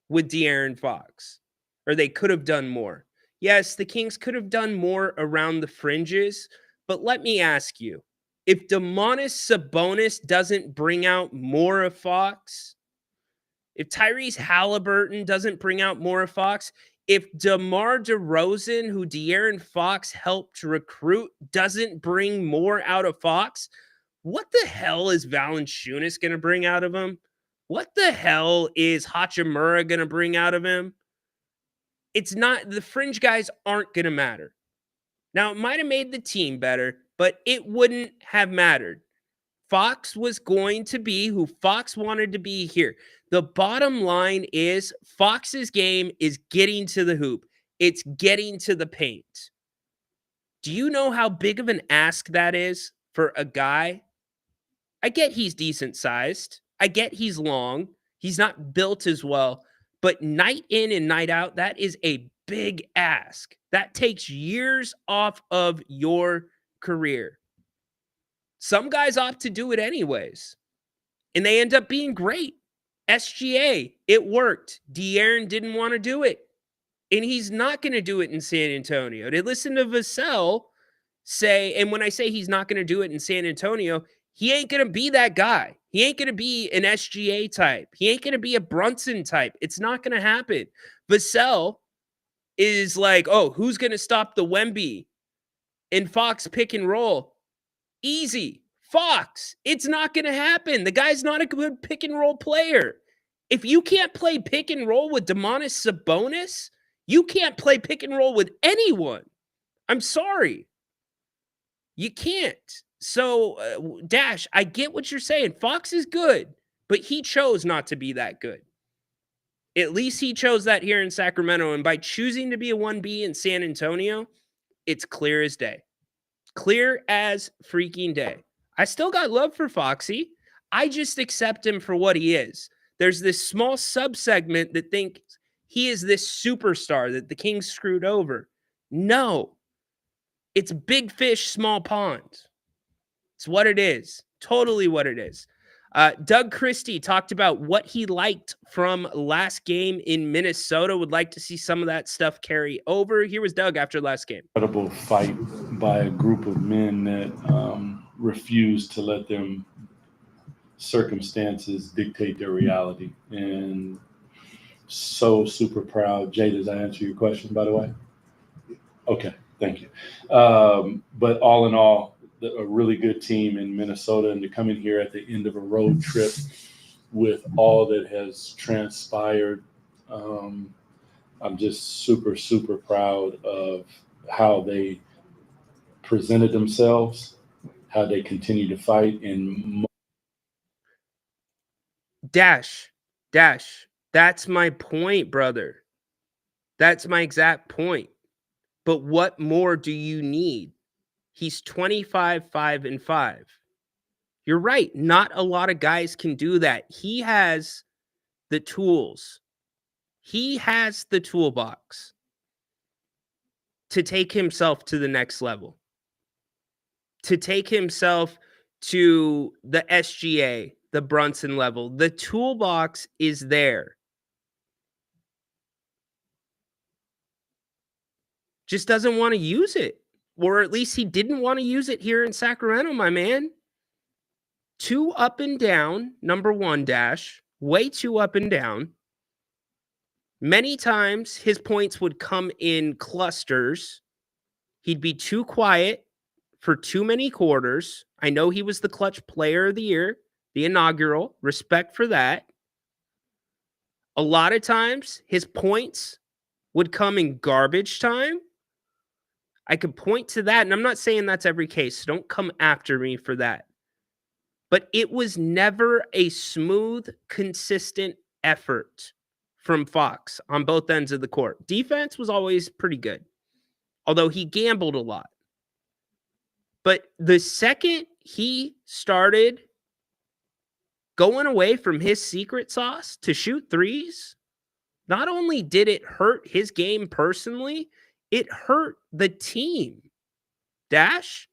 Speaker 3: with De'Aaron Fox, or they could have done more. Yes, the Kings could have done more around the fringes, but let me ask you, if Domantas Sabonis doesn't bring out more of Fox, if Tyrese Halliburton doesn't bring out more of Fox, if DeMar DeRozan, who De'Aaron Fox helped recruit, doesn't bring more out of Fox, what the hell is Valančiūnas going to bring out of him? What the hell is Hachimura going to bring out of him? It's not, the fringe guys aren't going to matter. Now, it might have made the team better, but it wouldn't have mattered. Fox was going to be who Fox wanted to be here. The bottom line is Fox's game is getting to the hoop. It's getting to the paint. Do you know how big of an ask that is for a guy? I get he's decent sized. I get he's long. He's not built as well. But night in and night out, that is a big ask. That takes years off of your career. Some guys opt to do it anyways, and they end up being great. SGA, it worked. De'Aaron didn't want to do it, and he's not going to do it in San Antonio. They listen to Vassell say, and when I say he's not going to do it in San Antonio, he ain't going to be that guy. He ain't going to be an SGA type. He ain't going to be a Brunson type. It's not going to happen. Vassell is like, oh, who's going to stop the Wemby and Fox pick and roll? Easy. Fox. It's not going to happen. The guy's not a good pick and roll player. If you can't play pick and roll with Domantas Sabonis, you can't play pick and roll with anyone. I'm sorry. You can't. So, Dash, I get what you're saying. Fox is good, but he chose not to be that good. At least he chose that here in Sacramento. And by choosing to be a 1B in San Antonio, it's clear as day. Clear as freaking day. I still got love for Foxy. I just accept him for what he is. There's this small subsegment that thinks he is this superstar that the Kings screwed over. No. It's big fish, small pond. It's what it is. Totally what it is. Doug Christie talked about what he liked from last game in Minnesota. Would like to see some of that stuff carry over. Here was Doug after last game.
Speaker 14: Incredible fight by a group of men that refused to let them circumstances dictate their reality. And so super proud. Jay, does that answer your question, by the way? Okay, thank you. But all in all, a really good team in Minnesota, and to come in here at the end of a road trip with all that has transpired, I'm just super, super proud of how they presented themselves, how they continue to fight. And
Speaker 3: Dash, that's my point, brother. That's my exact point. But what more do you need? He's 25, 5-5. You're right. Not a lot of guys can do that. He has the tools. He has the toolbox to take himself to the next level, to take himself to the SGA, the Brunson level. The toolbox is there. Just doesn't want to use it. Or at least he didn't want to use it here in Sacramento, my man. Too up and down, number one, Dash. Way too up and down. Many times his points would come in clusters. He'd be too quiet for too many quarters. I know he was the clutch player of the year, the inaugural. Respect for that. A lot of times his points would come in garbage time. I could point to that, and I'm not saying that's every case. So don't come after me for that. But it was never a smooth, consistent effort from Fox on both ends of the court. Defense was always pretty good, although he gambled a lot. But the second he started going away from his secret sauce to shoot threes, not only did it hurt his game personally, it hurt the team. Dash,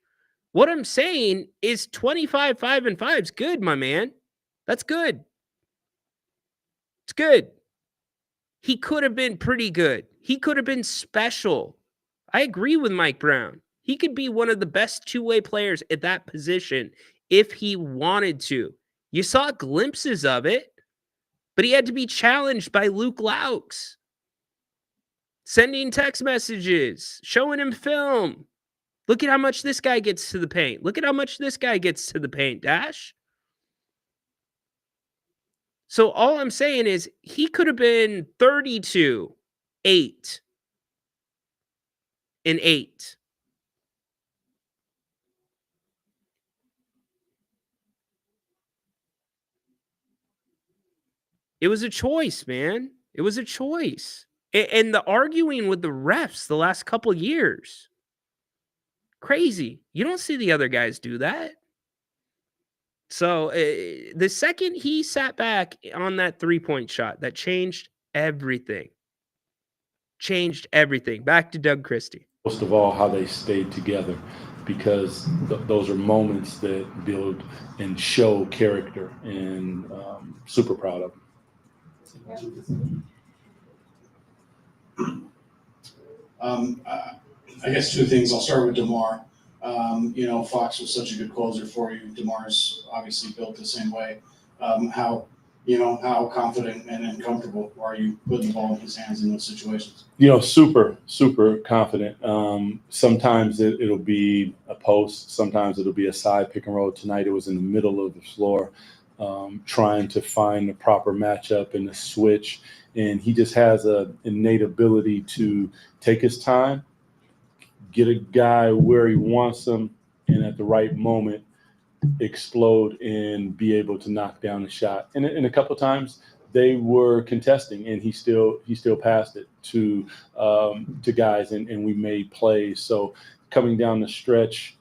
Speaker 3: what I'm saying is 25, 5 and 5 is good, my man. That's good. It's good. He could have been pretty good. He could have been special. I agree with Mike Brown. He could be one of the best two-way players at that position if he wanted to. You saw glimpses of it, but he had to be challenged by Luke Laux, sending text messages, showing him film. Look at how much this guy gets to the paint. Look at how much this guy gets to the paint, Dash. So all I'm saying is he could have been 32, 8, and 8. It was a choice, man. It was a choice. And the arguing with the refs the last couple years, crazy. You don't see the other guys do that. So the second he sat back on that three-point shot, that changed everything. Changed everything. Back to Doug Christie.
Speaker 14: Most of all, how they stayed together, because those are moments that build and show character, and super proud of them.
Speaker 15: I guess two things. I'll start with DeMar. Fox was such a good closer for you. DeMar's obviously built the same way. How confident and comfortable are you putting the ball in his hands in those situations?
Speaker 14: Super, super confident. Sometimes it'll be a post. Sometimes it'll be a side pick and roll. Tonight it was in the middle of the floor, trying to find the proper matchup and the switch. And he just has an innate ability to take his time, get a guy where he wants him, and at the right moment, explode and be able to knock down a shot. And a couple of times they were contesting, and he still passed it to guys, and we made plays. So coming down the stretch,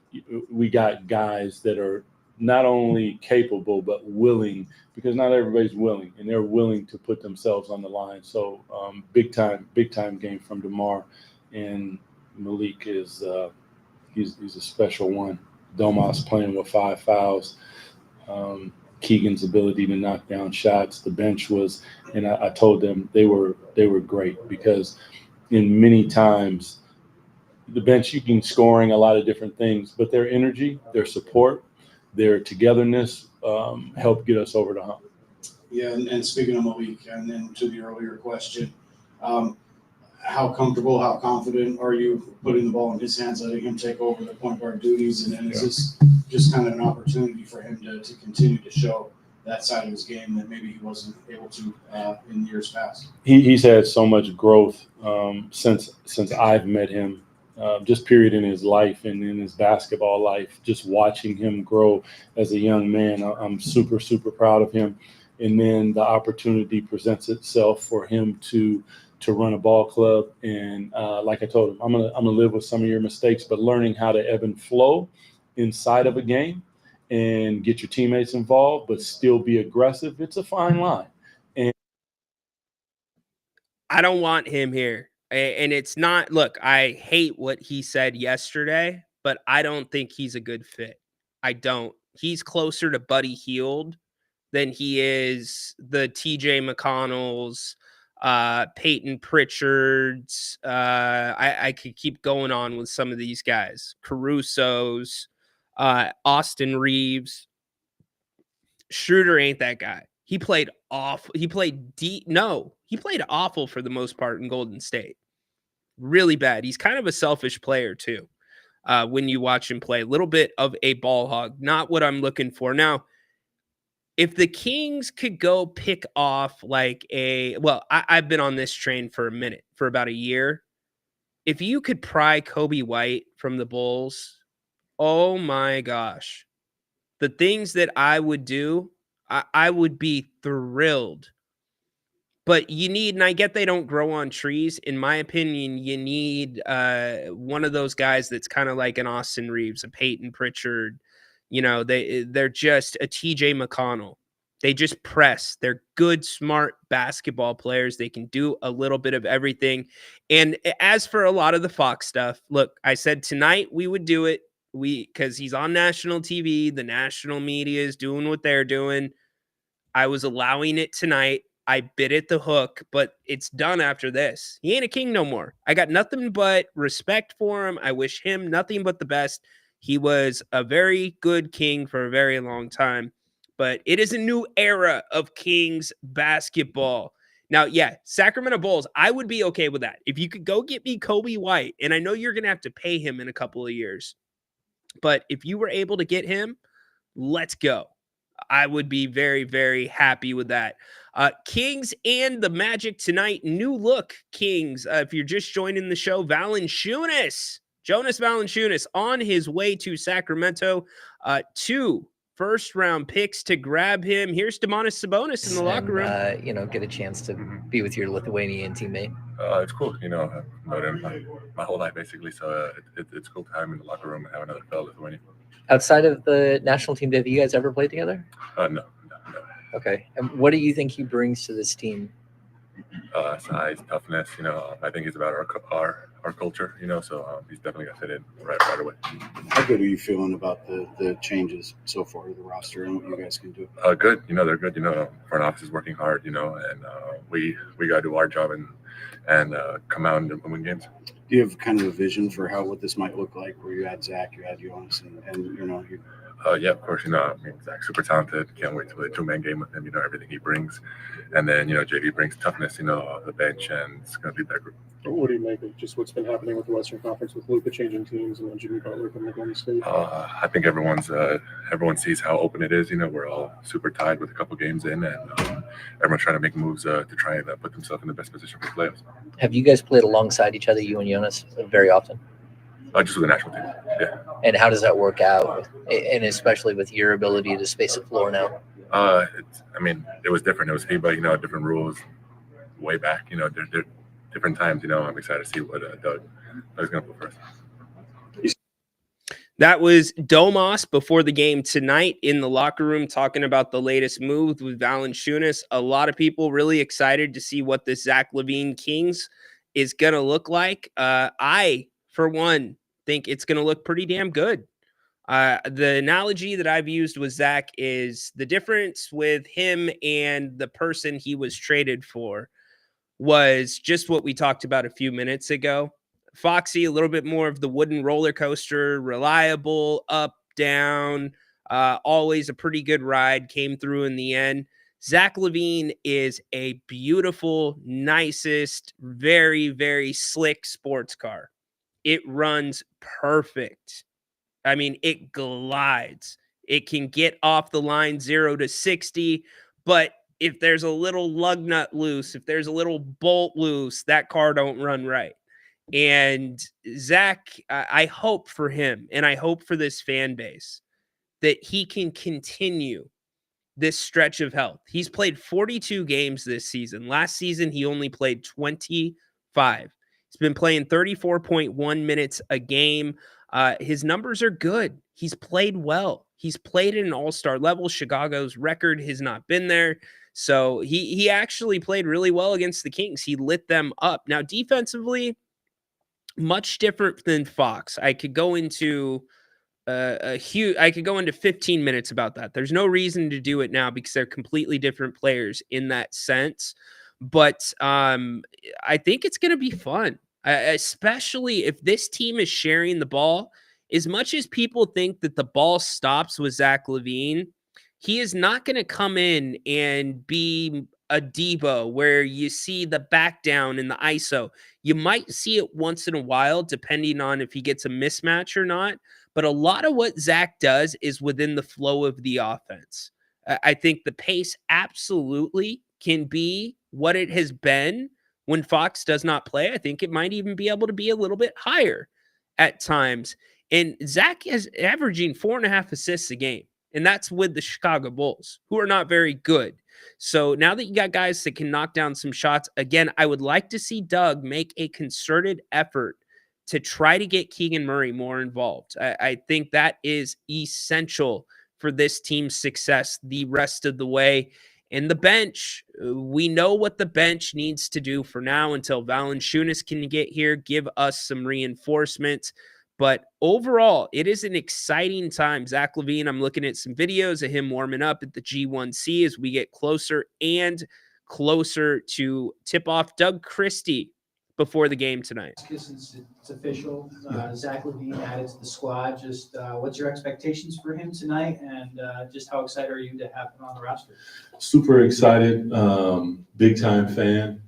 Speaker 14: we got guys that are not only capable but willing, because not everybody's willing, and they're willing to put themselves on the line. So big time game from DeMar, and Malik is he's a special one. Domas playing with 5 fouls. Keegan's ability to knock down shots. The bench was, and I told them they were great, because in many times the bench, you can scoring a lot of different things, but their energy, their support, their togetherness helped get us over the hump.
Speaker 15: Yeah, and speaking of Malik, and then to the earlier question, how comfortable, how confident are you putting the ball in his hands, letting him take over the point guard duties? And then is this just kind of an opportunity for him to continue to show that side of his game that maybe he wasn't able to in years past?
Speaker 14: He's had so much growth since I've met him, just period in his life and in his basketball life. Just watching him grow as a young man, I'm super, super proud of him. And then the opportunity presents itself for him to run a ball club. And like I told him, I'm gonna live with some of your mistakes, but learning how to ebb and flow inside of a game and get your teammates involved, but still be aggressive. It's a fine line. And
Speaker 3: I don't want him here. And it's not, look, I hate what he said yesterday, but I don't think he's a good fit. I don't. He's closer to Buddy Hield than he is the TJ McConnells, Peyton Pritchards. I could keep going on with some of these guys. Caruso's, Austin Reeves. Schroeder ain't that guy. He played off. He played he played awful for the most part in Golden State. Really bad. He's kind of a selfish player too. When you watch him play, a little bit of a ball hog. Not what I'm looking for. Now, if the Kings could go pick off I've been on this train for a minute, for about a year. If you could pry Kobe White from the Bulls, oh my gosh. The things that I would do, I would be thrilled. But you need, and I get they don't grow on trees. In my opinion, you need one of those guys that's kind of like an Austin Reeves, a Peyton Pritchard. They're just a TJ McConnell. They just press. They're good, smart basketball players. They can do a little bit of everything. And as for a lot of the Fox stuff, look, I said tonight we would do it. Because he's on national TV, the national media is doing what they're doing. I was allowing it tonight. I bit at the hook, but it's done after this. He ain't a king no more. I got nothing but respect for him. I wish him nothing but the best. He was a very good king for a very long time, but it is a new era of Kings basketball. Now, yeah, Sacramento Bulls, I would be okay with that. If you could go get me Kobe White, and I know you're going to have to pay him in a couple of years, but if you were able to get him, let's go. I would be very, very happy with that. Kings and the Magic tonight. New look, Kings. If you're just joining the show, Valančiūnas, Jonas Valančiūnas on his way to Sacramento. 2 first-round picks to grab him. Here's Domantas Sabonis in the locker room.
Speaker 10: Get a chance to be with your Lithuanian teammate.
Speaker 16: It's cool. I've known him my whole life, basically. So it's cool to have him in the locker room and have another fellow Lithuanian.
Speaker 10: Outside of the national team, have you guys ever played together?
Speaker 16: No.
Speaker 10: Okay. And what do you think he brings to this team?
Speaker 16: Size, toughness. I think he's about our culture. So he's definitely gonna fit in right away.
Speaker 15: How good are you feeling about the changes so far to the roster and what you guys can do?
Speaker 16: Good. They're good. Front office is working hard. And we gotta do our job and come out and win games.
Speaker 15: Do you have kind of a vision for what this might look like, where you had Zach, you had Jonas, and you?
Speaker 16: Yeah, of course. Zach's super talented. Can't wait to play a 2-man game with him. Everything he brings, and then JD brings toughness. Off the bench, and it's gonna be that group.
Speaker 17: What do you make of just what's been happening with the Western Conference with Luka changing teams and then Jimmy Butler coming to Golden State?
Speaker 16: I think everyone sees how open it is. We're all super tied with a couple games in, and everyone's trying to make moves to try and put themselves in the best position for the playoffs.
Speaker 10: Have you guys played alongside each other, you and Jonas, very often?
Speaker 16: Just with the national team, yeah.
Speaker 10: And how does that work out? And especially with your ability to space the floor now?
Speaker 16: It was different. It was FIBA, different rules way back. They're different times. I'm excited to see what Doug is going to put first.
Speaker 3: That was Domas before the game tonight in the locker room talking about the latest move with Valančiūnas. A lot of people really excited to see what this Zach LaVine Kings is going to look like. I, for one, think it's going to look pretty damn good. The analogy that I've used with Zach is the difference with him and the person he was traded for was just what we talked about a few minutes ago. Foxy, a little bit more of the wooden roller coaster, reliable, up, down, always a pretty good ride, came through in the end. Zach LaVine is a beautiful, nicest, very, very slick sports car. It runs perfect. It glides. It can get off the line 0 to 60, but if there's a little lug nut loose, if there's a little bolt loose, that car don't run right. And Zach, I hope for him, and I hope for this fan base, that he can continue this stretch of health. He's played 42 games this season. Last season, he only played 25. He's been playing 34.1 minutes a game. His numbers are good. He's played well. He's played at an all-star level. Chicago's record has not been there. So he actually played really well against the Kings. He lit them up. Now, defensively, much different than Fox. I could go into 15 minutes about that. There's no reason to do it now because they're completely different players in that sense. But I think it's going to be fun, especially if this team is sharing the ball. As much as people think that the ball stops with Zach LaVine, he is not going to come in and be a Debo where you see the back down in the ISO. You might see it once in a while, depending on if he gets a mismatch or not. But a lot of what Zach does is within the flow of the offense. I think the pace absolutely can be what it has been when Fox does not play. I think it might even be able to be a little bit higher at times. And Zach is averaging 4.5 assists a game. And that's with the Chicago Bulls, who are not very good. So now that you got guys that can knock down some shots, again, I would like to see Doug make a concerted effort to try to get Keegan Murray more involved. I think that is essential for this team's success the rest of the way. And the bench, we know what the bench needs to do for now until Valančiūnas can get here, give us some reinforcements. But overall, it is an exciting time. Zach LaVine, I'm looking at some videos of him warming up at the G1C as we get closer and closer to tip-off. Doug Christie before the game tonight.
Speaker 18: Since it's official, Zach LaVine added to the squad. Just what's your expectations for him tonight, and just how excited are you to have him on the roster?
Speaker 14: Super excited, big time fan.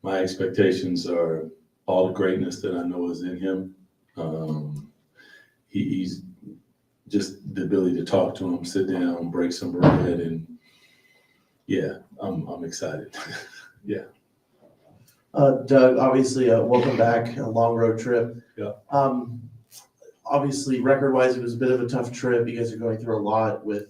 Speaker 14: My expectations are all the greatness that I know is in him. He's just the ability to talk to him, sit down, break some bread, and yeah, I'm excited. Yeah.
Speaker 19: Doug, obviously, welcome back. A long road trip.
Speaker 14: Yeah.
Speaker 19: Obviously, record-wise, it was a bit of a tough trip. You guys are going through a lot with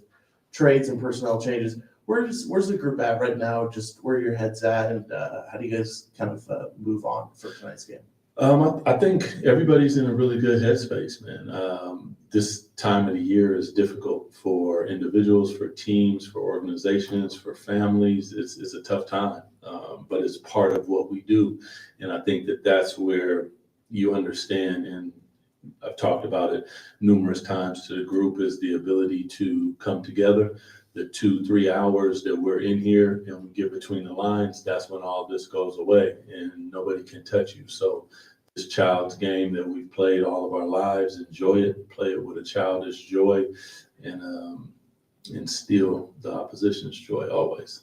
Speaker 19: trades and personnel changes. Where's the group at right now? Just where your head's at, and how do you guys kind of move on for tonight's game?
Speaker 14: I think everybody's in a really good headspace, man. This time of the year is difficult for individuals, for teams, for organizations, for families. It's a tough time, but it's part of what we do. And I think that's where you understand, and I've talked about it numerous times to the group, is the ability to come together. The 2-3 hours that we're in here and we get between the lines, that's when all this goes away and nobody can touch you. So this child's game that we've played all of our lives, enjoy it, play it with a childish joy, and instill the opposition's joy always.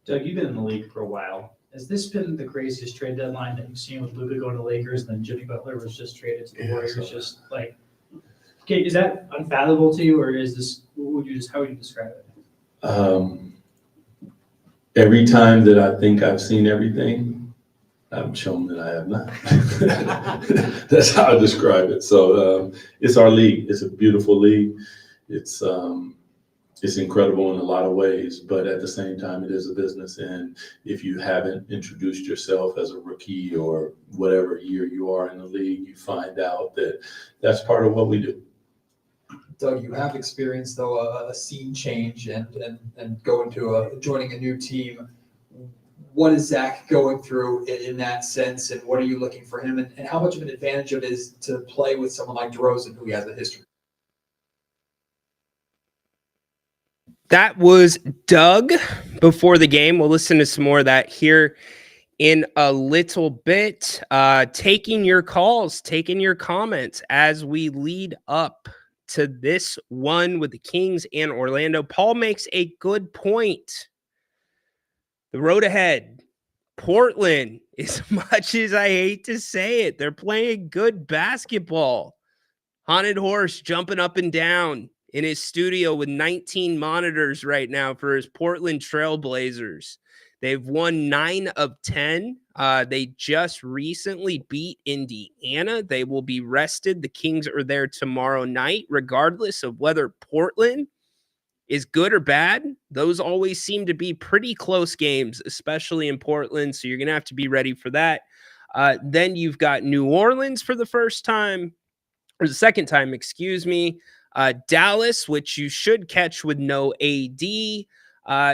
Speaker 18: Doug, you've been in the league for a while. Has this been the craziest trade deadline that you've seen, with Luka going to Lakers and then Jimmy Butler was just traded to the Warriors? Just like, okay, is that unfathomable to you, or is this, how would you describe it?
Speaker 14: Every time that I think I've seen everything, I'm shown that I have not. That's how I describe it. So it's our league. It's a beautiful league. It's incredible in a lot of ways, but at the same time, it is a business. And if you haven't introduced yourself as a rookie or whatever year you are in the league, you find out that that's part of what we do.
Speaker 20: Doug, you have experienced, though, a scene change and going to joining a new team. What is Zach going through in that sense, and what are you looking for him, and how much of an advantage it is to play with someone like DeRozan, who he has a history?
Speaker 3: That was Doug before the game. We'll listen to some more of that here in a little bit. Taking your calls, taking your comments as we lead up to this one with the Kings and Orlando. Paul makes a good point. The road ahead, Portland, as much as I hate to say it, they're playing good basketball. Haunted Horse jumping up and down in his studio with 19 monitors right now for his Portland Trailblazers. They've won 9 of 10. They just recently beat Indiana. They will be rested. The Kings are there tomorrow night, regardless of whether Portland is good or bad. Those always seem to be pretty close games, especially in Portland. So you're going to have to be ready for that. Then you've got New Orleans for the first time, or the second time, excuse me. Dallas, which you should catch with no AD.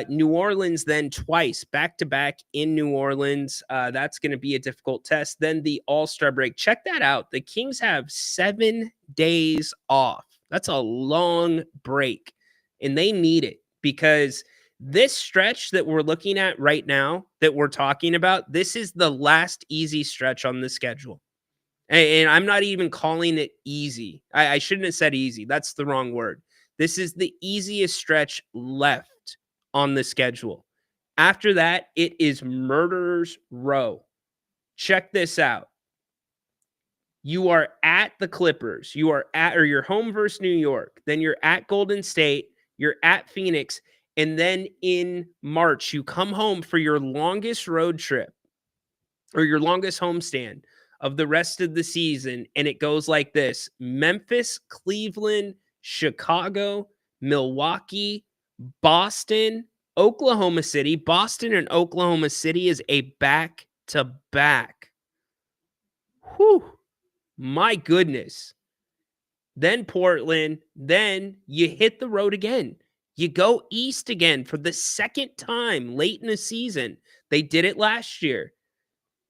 Speaker 3: New Orleans then twice, back-to-back in New Orleans. That's going to be a difficult test. Then the All-Star break. Check that out. The Kings have 7 days off. That's a long break, and they need it because this stretch that we're looking at right now that we're talking about, this is the last easy stretch on the schedule. And I'm not even calling it easy. I shouldn't have said easy. That's the wrong word. This is the easiest stretch left on the schedule. After that, it is Murderer's Row. Check this out. You are at the Clippers. You are at, or you're home versus New York. Then you're at Golden State. You're at Phoenix. And then in March, you come home for your longest road trip or your longest homestand of the rest of the season. And it goes like this: Memphis, Cleveland, Chicago, Milwaukee, Boston, Oklahoma City. Boston and Oklahoma City is a back-to-back. Whew. My goodness. then Portland, then you hit the road again. You go east again for the second time late in the season. They did it last year.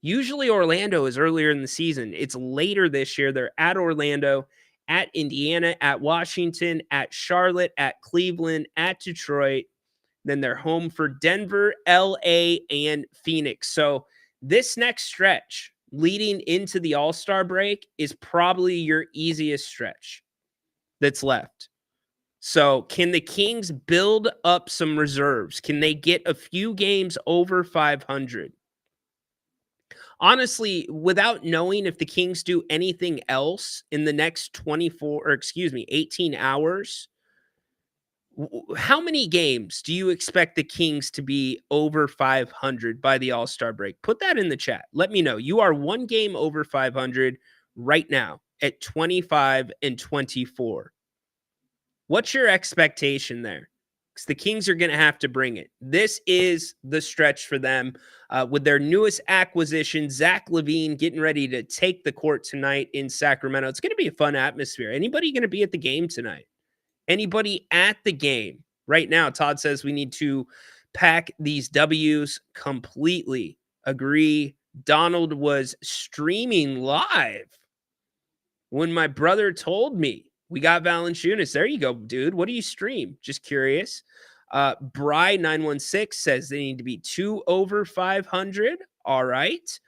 Speaker 3: Usually Orlando is earlier in the season. It's later this year. They're at Orlando, at Indiana, at Washington, at Charlotte, at Cleveland, at Detroit. Then they're home for Denver, LA, and Phoenix. So this next stretch leading into the All-Star break is probably your easiest stretch that's left. So can the Kings build up some reserves? Can they get a few games over 500? Honestly, without knowing if the Kings do anything else in the next 18 hours, how many games do you expect the Kings to be over 500 by the All-Star break? Put that in the chat. Let me know. You are one game over 500 right now at 25-24. What's your expectation there? Because the Kings are going to have to bring it. This is the stretch for them with their newest acquisition, Zach LaVine, getting ready to take the court tonight in Sacramento. It's going to be a fun atmosphere. Anybody going to be at the game tonight? Anybody at the game right now? Todd says we need to pack these W's. Completely agree. Donald was streaming live when my brother told me we got Valančiūnas. There you go, dude. What do you stream? Just curious. Bry916 says they need to be 2 over 500. All right.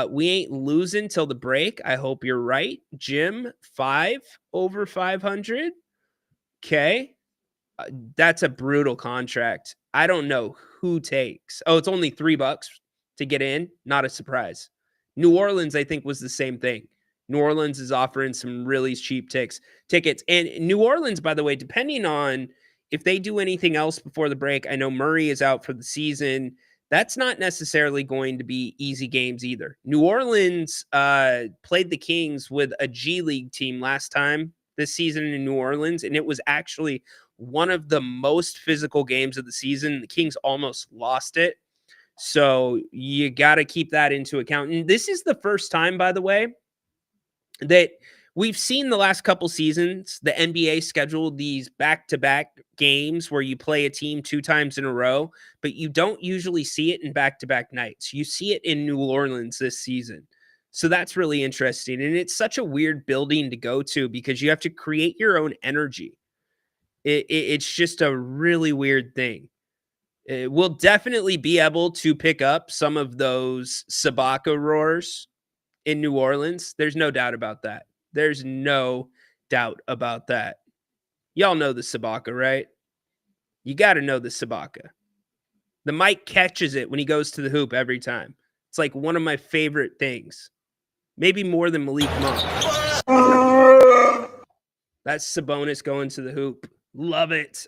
Speaker 3: We ain't losing till the break. I hope you're right. Jim, 5 over 500. Okay. That's a brutal contract. I don't know who takes. Oh, it's only $3 to get in. Not a surprise. New Orleans, I think, was the same thing. New Orleans is offering some really cheap tickets. And New Orleans, by the way, depending on if they do anything else before the break, I know Murray is out for the season. That's not necessarily going to be easy games either. New Orleans played the Kings with a G League team last time this season in New Orleans, and it was actually one of the most physical games of the season. The Kings almost lost it. So you got to keep that into account. And this is the first time, by the way, that we've seen the last couple seasons, the NBA schedule these back-to-back games where you play a team 2 times in a row, but you don't usually see it in back-to-back nights. You see it in New Orleans this season. So that's really interesting. And it's such a weird building to go to because you have to create your own energy. It's just a really weird thing. We'll definitely be able to pick up some of those Sabaka roars in New Orleans. There's no doubt about that. There's no doubt about that. Y'all know the Sabaka, right? You got to know the Sabaka. The Mike catches it when he goes to the hoop every time. It's like one of my favorite things. Maybe more than Malik Monk. That's Sabonis going to the hoop. Love it.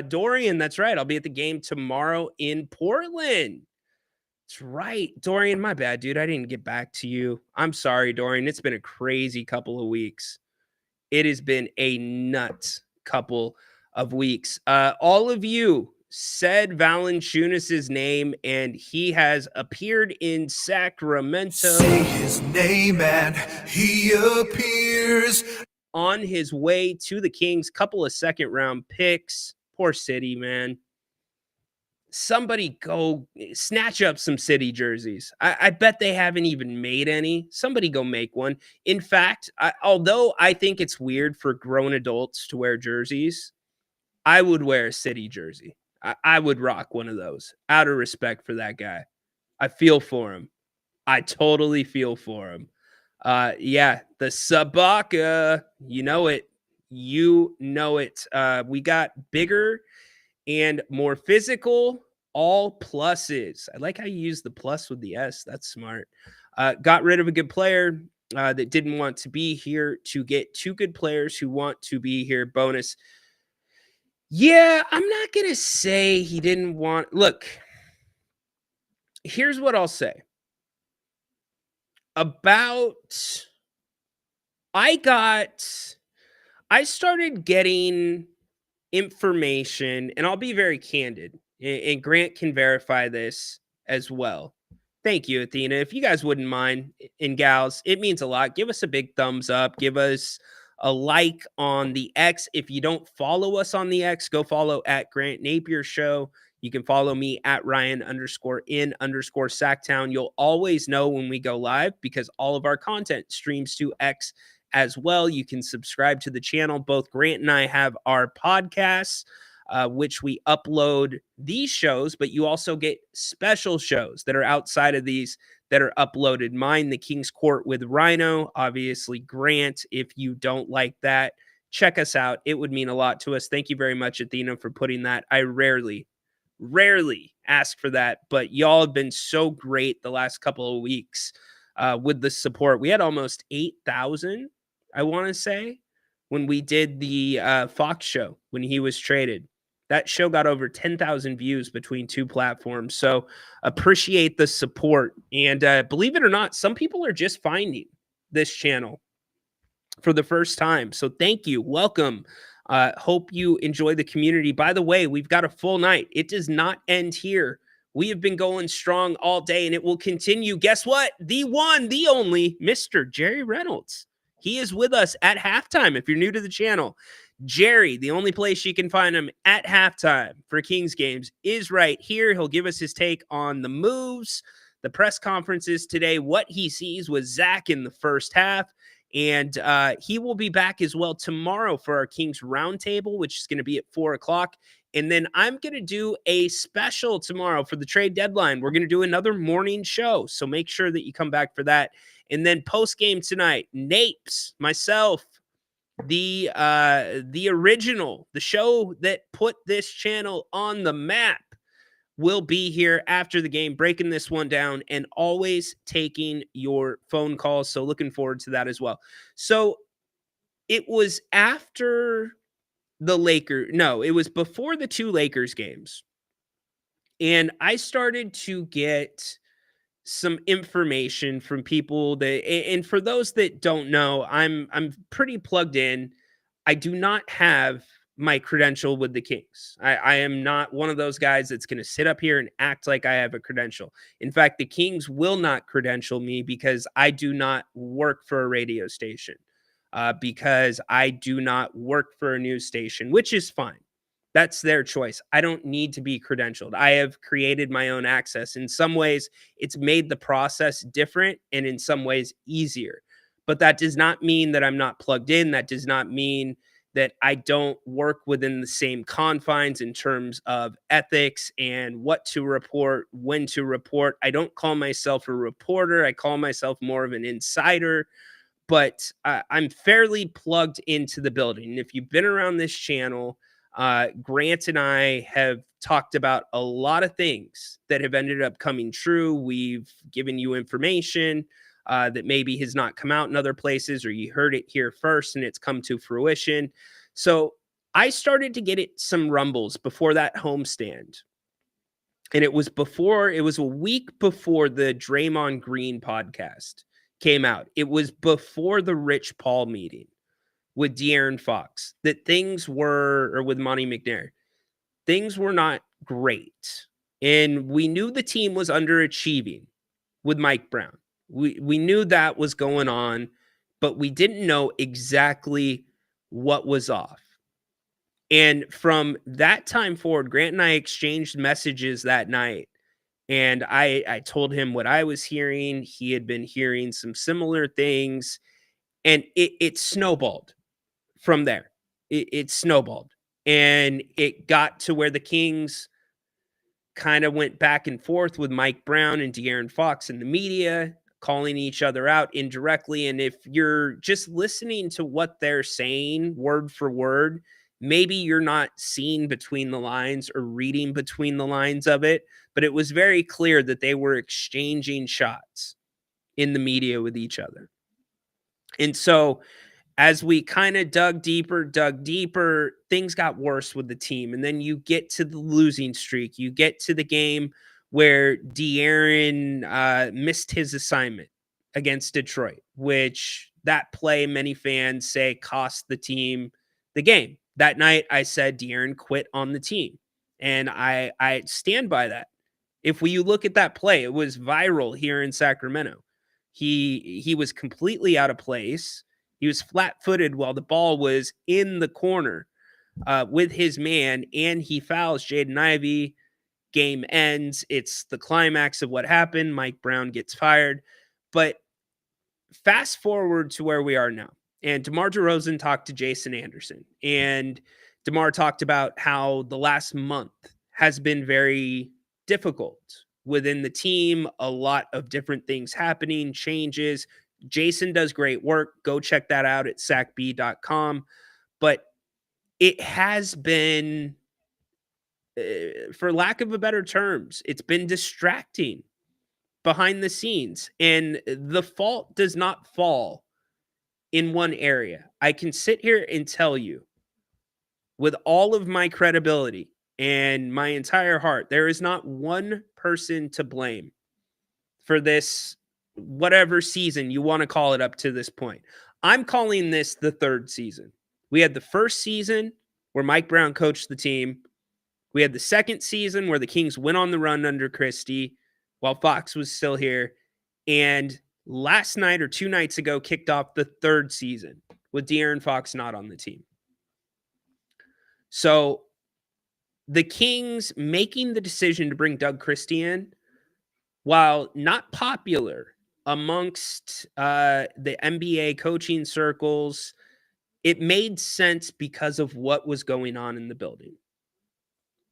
Speaker 3: Dorian, that's right. I'll be at the game tomorrow in Portland. That's right. Dorian, my bad, dude. I didn't get back to you. I'm sorry, Dorian. It's been a crazy couple of weeks. It has been a nut couple of weeks. All of you said Valančiūnas' name, and he has appeared in Sacramento.
Speaker 4: Say his name and he appears.
Speaker 3: On his way to the Kings. Couple of second-round picks. Poor City, man. Somebody go snatch up some City jerseys. I bet they haven't even made any. Somebody go make one. In fact, although I think it's weird for grown adults to wear jerseys, I would wear a City jersey. I would rock one of those out of respect for that guy. I feel for him. I totally feel for him. Yeah, the Sabaka, you know it. You know it. We got bigger and more physical, all pluses. I like how you use the plus with the S. That's smart. Got rid of a good player that didn't want to be here to get 2 good players who want to be here. Bonus. Yeah, I'm not going to say he didn't want. Look, here's what I'll say. I started getting information, and I'll be very candid, and Grant can verify this as well. Thank you, Athena. If you guys wouldn't mind, and gals, it means a lot. Give us a big thumbs up. Give us a like on the X. If you don't follow us on the X, go follow at Grant Napier Show. You can follow me at Ryan_in_Sactown. You'll always know when we go live because all of our content streams to X as well. You can subscribe to the channel. Both Grant and I have our podcasts, which we upload these shows, but you also get special shows that are outside of these that are uploaded. Mine, The King's Court with Rhino, obviously Grant. If you don't like that, check us out. It would mean a lot to us. Thank you very much, Athena, for putting that. I rarely ask for that, but y'all have been so great the last couple of weeks with the support. We had almost 8,000, I want to say, when we did the Fox show when he was traded. That show got over 10,000 views between two platforms. So appreciate the support. And believe it or not, some people are just finding this channel for the first time. So thank you. Welcome. Hope you enjoy the community. By the way, we've got a full night. It does not end here. We have been going strong all day and it will continue. Guess what? The one, the only, Mr. Jerry Reynolds. He is with us at halftime. If you're new to the channel, Jerry, the only place you can find him at halftime for Kings games is right here. He'll give us his take on the moves, the press conferences today, what he sees with Zach in the first half. And he will be back as well tomorrow for our Kings Roundtable, which is going to be at 4 o'clock. And then I'm going to do a special tomorrow for the trade deadline. We're going to do another morning show. So make sure that you come back for that. And then post game tonight, Napes, myself, the original, the show that put this channel on the map, will be here after the game, breaking this one down and always taking your phone calls. So looking forward to that as well. So it was after it was before the two Lakers games. And I started to get some information from people that, and for those that don't know, I'm pretty plugged in. I do not have my credential with the Kings. I am not one of those guys that's going to sit up here and act like I have a credential. In fact, the Kings will not credential me because I do not work for a radio station, because I do not work for a news station, which is fine. That's their choice. I don't need to be credentialed. I have created my own access. In some ways, it's made the process different and in some ways easier. But that does not mean that I'm not plugged in. That does not mean that I don't work within the same confines in terms of ethics and what to report, when to report. I don't call myself a reporter. I call myself more of an insider. But I'm fairly plugged into the building. And if you've been around this channel, Grant and I have talked about a lot of things that have ended up coming true. We've given you information that maybe has not come out in other places, or you heard it here first and it's come to fruition. So I started to get some rumbles before that homestand. And it was a week before the Draymond Green podcast came out. It was before the Rich Paul meeting with De'Aaron Fox, that with Monte McNair, things were not great. And we knew the team was underachieving with Mike Brown. We knew that was going on, but we didn't know exactly what was off. And from that time forward, Grant and I exchanged messages that night. And I told him what I was hearing. He had been hearing some similar things. And it snowballed. From there, it snowballed, and it got to where the Kings kind of went back and forth with Mike Brown and De'Aaron Fox in the media, calling each other out indirectly. And if you're just listening to what they're saying word for word, maybe you're not seeing between the lines or reading between the lines of it, but it was very clear that they were exchanging shots in the media with each other. And so as we kind of dug deeper, things got worse with the team. And then you get to the losing streak. You get to the game where De'Aaron missed his assignment against Detroit, which that play, many fans say, cost the team the game. That night, I said De'Aaron quit on the team. And I stand by that. If you look at that play, it was viral here in Sacramento. He was completely out of place. He was flat-footed while the ball was in the corner with his man, and he fouls Jaden Ivey. Game ends. It's the climax of what happened. Mike Brown gets fired. But fast forward to where we are now. And DeMar DeRozan talked to Jason Anderson. And DeMar talked about how the last month has been very difficult within the team. A lot of different things happening, changes. Jason does great work. Go check that out at sacb.com. But it has been, for lack of a better terms, it's been distracting behind the scenes. And the fault does not fall in one area. I can sit here and tell you with all of my credibility and my entire heart, there is not one person to blame for this, whatever season you want to call it up to this point. I'm calling this the third season. We had the first season where Mike Brown coached the team. We had the second season where the Kings went on the run under Christie while Fox was still here. And last night or 2 nights ago kicked off the third season with De'Aaron Fox not on the team. So the Kings making the decision to bring Doug Christie in, while not popular amongst the NBA coaching circles, it made sense because of what was going on in the building.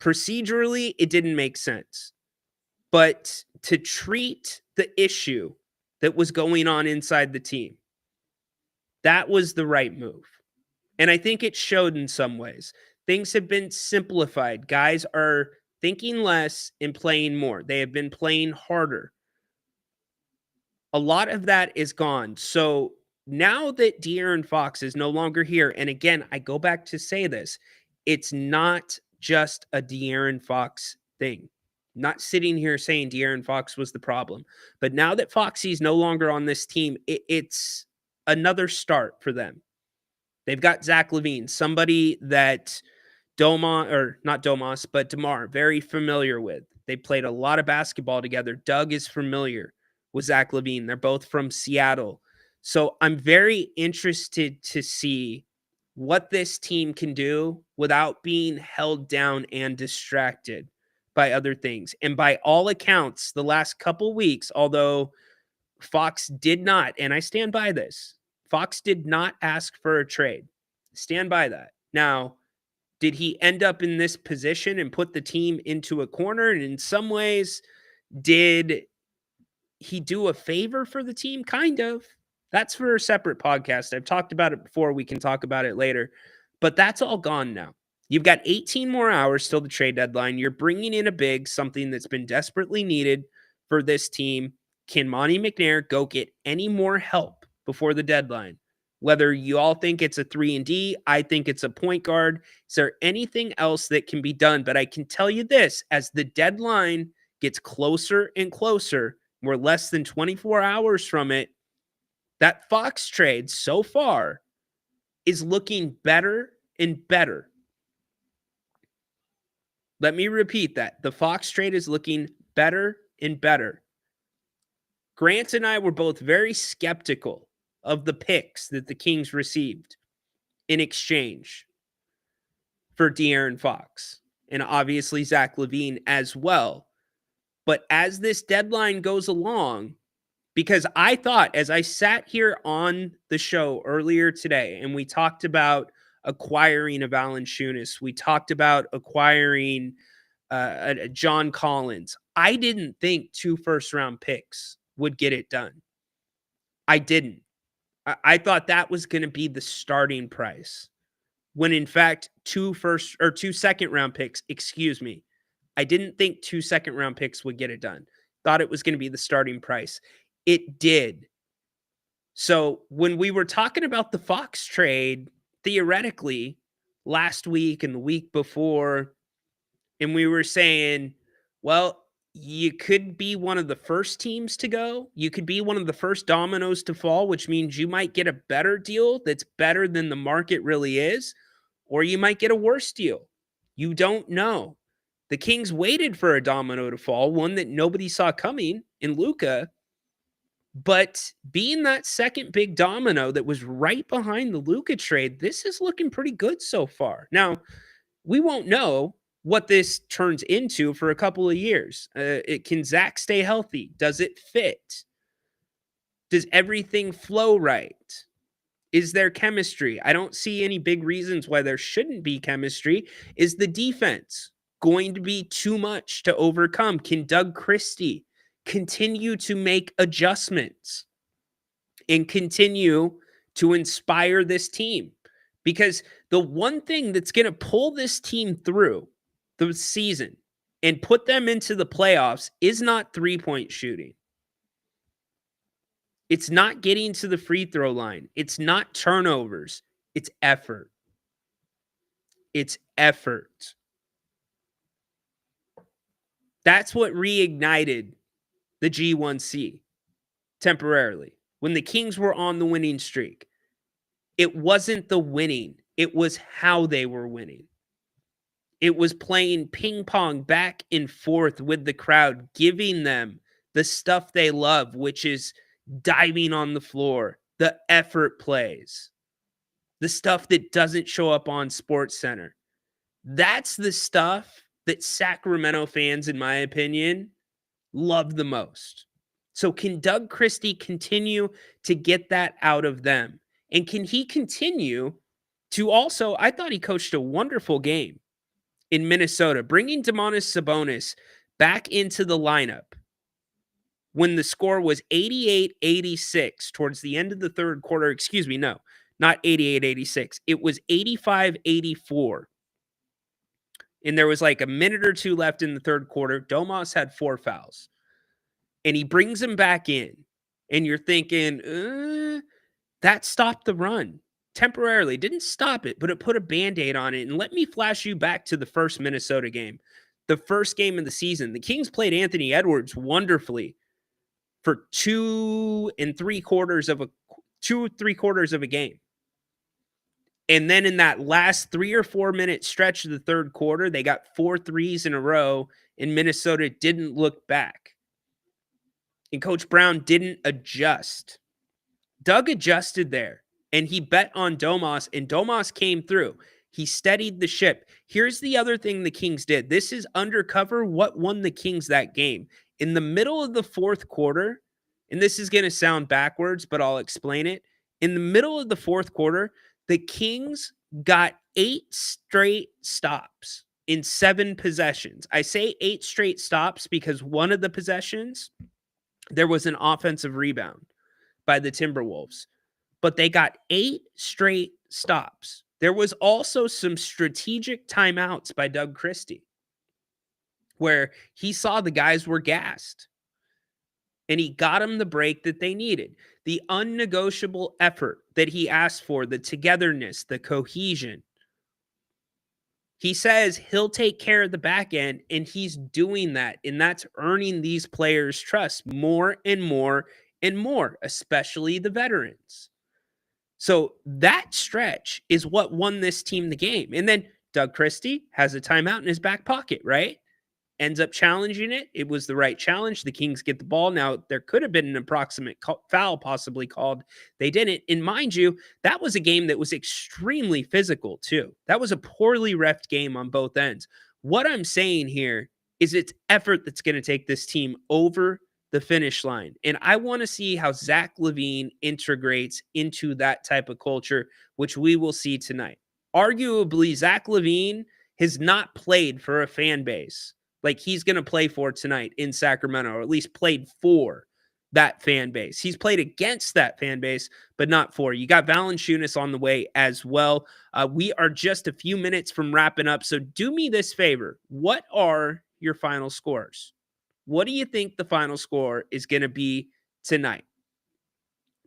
Speaker 3: Procedurally, it didn't make sense. But to treat the issue that was going on inside the team, that was the right move. And I think it showed in some ways. Things have been simplified. Guys are thinking less and playing more. They have been playing harder. A lot of that is gone. So now that De'Aaron Fox is no longer here, and again, I go back to say this, it's not just a De'Aaron Fox thing. Not sitting here saying De'Aaron Fox was the problem. But now that Foxy's no longer on this team, it's another start for them. They've got Zach LaVine, somebody that DeMar, very familiar with. They played a lot of basketball together. Doug is familiar with Zach LaVine. They're both from Seattle. So I'm very interested to see what this team can do without being held down and distracted by other things. And by all accounts, the last couple weeks, although Fox did not, and I stand by this, Fox did not ask for a trade. Stand by that. Now, did he end up in this position and put the team into a corner? And in some ways, did he do a favor for the team? Kind of. That's for a separate podcast. I've talked about it before. We can talk about it later. But that's all gone now. You've got 18 more hours till the trade deadline. You're bringing in a big, something that's been desperately needed for this team. Can Monte McNair go get any more help before the deadline? Whether you all think it's a 3-and-D, I think it's a point guard. Is there anything else that can be done? But I can tell you this, as the deadline gets closer and closer, we're less than 24 hours from it, that Fox trade so far is looking better and better. Let me repeat that. The Fox trade is looking better and better. Grant and I were both very skeptical of the picks that the Kings received in exchange for De'Aaron Fox and obviously Zach LaVine as well. But as this deadline goes along, because I thought as I sat here on the show earlier today and we talked about acquiring a Valančiūnas, we talked about acquiring a John Collins, I didn't think 2 first-round picks would get it done. I didn't. I thought that was going to be the starting price when in fact 2 second-round picks, I didn't think 2 second-round picks would get it done. Thought it was going to be the starting price. It did. So when we were talking about the Fox trade, theoretically, last week and the week before, and we were saying, well, you could be one of the first teams to go. You could be one of the first dominoes to fall, which means you might get a better deal that's better than the market really is, or you might get a worse deal. You don't know. The Kings waited for a domino to fall, one that nobody saw coming in Luka. But being that second big domino that was right behind the Luka trade, this is looking pretty good so far. Now, we won't know what this turns into for a couple of years. Can Zach stay healthy? Does it fit? Does everything flow right? Is there chemistry? I don't see any big reasons why there shouldn't be chemistry. Is the defense going to be too much to overcome? Can Doug Christie continue to make adjustments and continue to inspire this team? Because the one thing that's going to pull this team through the season and put them into the playoffs is not three-point shooting. It's not getting to the free throw line. It's not turnovers. It's effort. It's effort. That's what reignited the G1C temporarily. When the Kings were on the winning streak, it wasn't the winning. It was how they were winning. It was playing ping pong back and forth with the crowd, giving them the stuff they love, which is diving on the floor, the effort plays, the stuff that doesn't show up on SportsCenter. That's the stuff that Sacramento fans, in my opinion, love the most. So can Doug Christie continue to get that out of them? And can he continue to also, I thought he coached a wonderful game in Minnesota, bringing Domantas Sabonis back into the lineup when the score was 88-86 towards the end of the third quarter. Excuse me, no, not 88-86. It was 85-84. And there was like a minute or two left in the third quarter. Domas had 4 fouls. And he brings him back in. And you're thinking, that stopped the run temporarily. Didn't stop it, but it put a Band-Aid on it. And let me flash you back to the first Minnesota game. The first game of the season. The Kings played Anthony Edwards wonderfully for 2 3/4 of a game. And then in that last 3 or 4 minute stretch of the third quarter, they got 4 threes in a row, and Minnesota didn't look back. And Coach Brown didn't adjust. Doug adjusted there, and he bet on Domas, and Domas came through. He steadied the ship. Here's the other thing the Kings did. This is undercover what won the Kings that game. In the middle of the fourth quarter, and this is going to sound backwards, but I'll explain it. In the middle of the fourth quarter, the Kings got 8 straight stops in 7 possessions. I say 8 straight stops because one of the possessions, there was an offensive rebound by the Timberwolves. But they got 8 straight stops. There was also some strategic timeouts by Doug Christie where he saw the guys were gassed. And he got them the break that they needed. The unnegotiable effort that he asked for, the togetherness, the cohesion. He says he'll take care of the back end, and he's doing that. And that's earning these players' trust more and more and more, especially the veterans. So that stretch is what won this team the game. And then Doug Christie has a timeout in his back pocket, right? Ends up challenging it. It was the right challenge. The Kings get the ball. Now, there could have been an approximate foul possibly called. They didn't. And mind you, that was a game that was extremely physical too. That was a poorly reffed game on both ends. What I'm saying here is it's effort that's going to take this team over the finish line. And I want to see how Zach LaVine integrates into that type of culture, which we will see tonight. Arguably, Zach LaVine has not played for a fan base like he's going to play for tonight in Sacramento, or at least played for that fan base. He's played against that fan base, but not for. You got Valančiūnas on the way as well. We are just a few minutes from wrapping up, so do me this favor. What are your final scores? What do you think the final score is going to be tonight?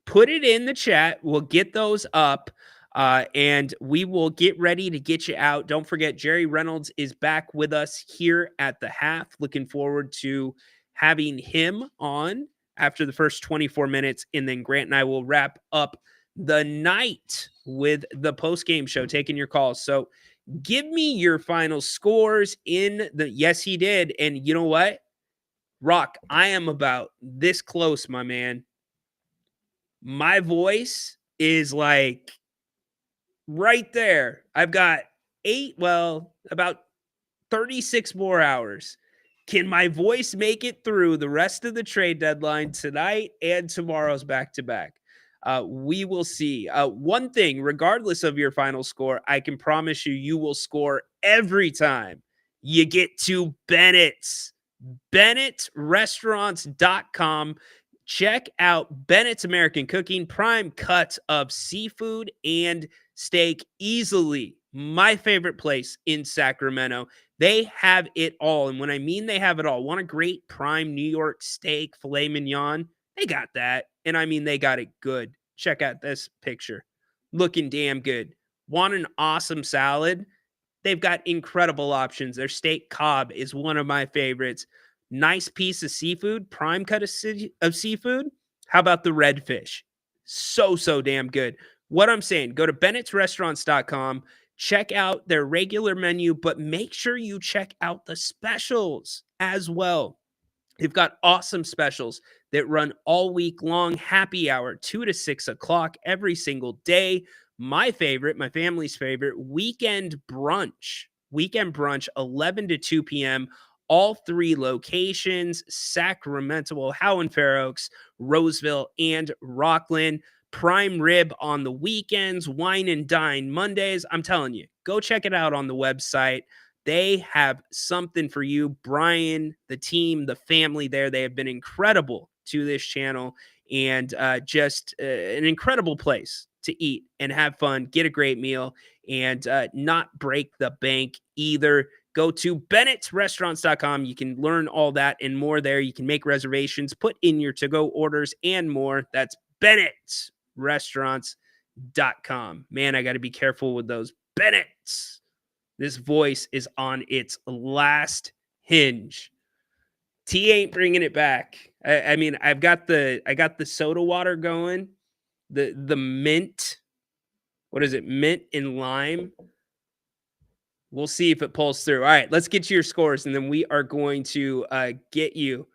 Speaker 3: Put it in the chat. We'll get those up. And we will get ready to get you out. Don't forget, Jerry Reynolds is back with us here at the half. Looking forward to having him on after the first 24 minutes. And then Grant and I will wrap up the night with the post-game show, taking your calls. So give me your final scores in the, yes, he did. And you know what? Rock, I am about this close, my man. My voice is like right there. I've got about 36 more hours. Can my voice make it through the rest of the trade deadline tonight and tomorrow's back-to-back? We will see. One thing, regardless of your final score, I can promise you will score every time you get to Bennett's. BennettRestaurants.com. Check out Bennett's American Cooking, prime cuts of seafood and steak, easily my favorite place in Sacramento. They have it all. And when I mean they have it all, want a great prime New York steak, filet mignon? They got that. And I mean, they got it good. Check out this picture. Looking damn good. Want an awesome salad? They've got incredible options. Their steak Cobb is one of my favorites. Nice piece of seafood, prime cut of seafood. How about the redfish? So damn good. What I'm saying, go to Bennett'sRestaurants.com, check out their regular menu, but make sure you check out the specials as well. They've got awesome specials that run all week long. Happy hour, 2 to 6 o'clock every single day. My favorite, my family's favorite, weekend brunch. Weekend brunch, 11 to 2 p.m. All 3 locations, Sacramento, Howe and Fair Oaks, Roseville, and Rockland. Prime rib on the weekends, wine and dine Mondays. I'm telling you, go check it out on the website. They have something for you. Brian, the team, the family there, they have been incredible to this channel, and just an incredible place to eat and have fun, get a great meal, and not break the bank either. Go to Bennett'sRestaurants.com. You can learn all that and more there. You can make reservations, put in your to-go orders, and more. That's Bennett'sRestaurants.com. Man, I got to be careful with those Bennett's. This voice is on its last hinge. T ain't bringing it back. I mean, I got the soda water going, the mint. What is it? Mint and lime. We'll see if it pulls through. All right, let's get to your scores, and then we are going to get you.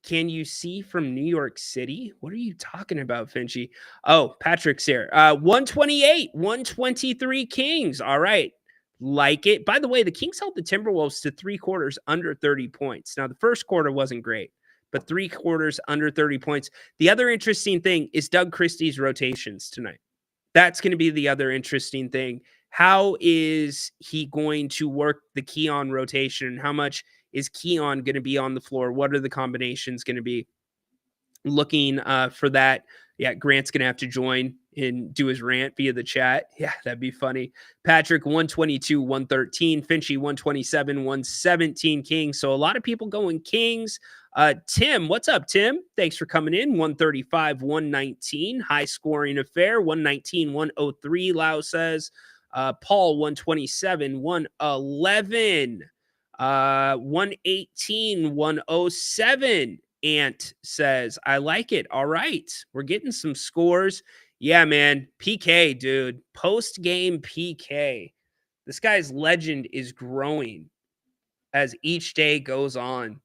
Speaker 3: Can you see from New York City? What are you talking about, Finchy? Oh, Patrick's here. 128, 123 Kings. All right. Like it. By the way, the Kings held the Timberwolves to 3 quarters under 30 points. Now, the first quarter wasn't great, but 3 quarters under 30 points. The other interesting thing is Doug Christie's rotations tonight. That's going to be the other interesting thing. How is he going to work the Keon rotation? How much is Keon going to be on the floor? What are the combinations going to be? Looking for that. Yeah, Grant's going to have to join and do his rant via the chat. Yeah, that'd be funny. Patrick, 122, 113. Finchy, 127, 117 Kings. So a lot of people going Kings. Tim, what's up, Tim? Thanks for coming in. 135, 119. High scoring affair. 119, 103, Lau says. Paul, 127, 111. 118, 107. Ant says, I like it. All right. We're getting some scores. Yeah, man. PK, dude. Post-game PK. This guy's legend is growing as each day goes on.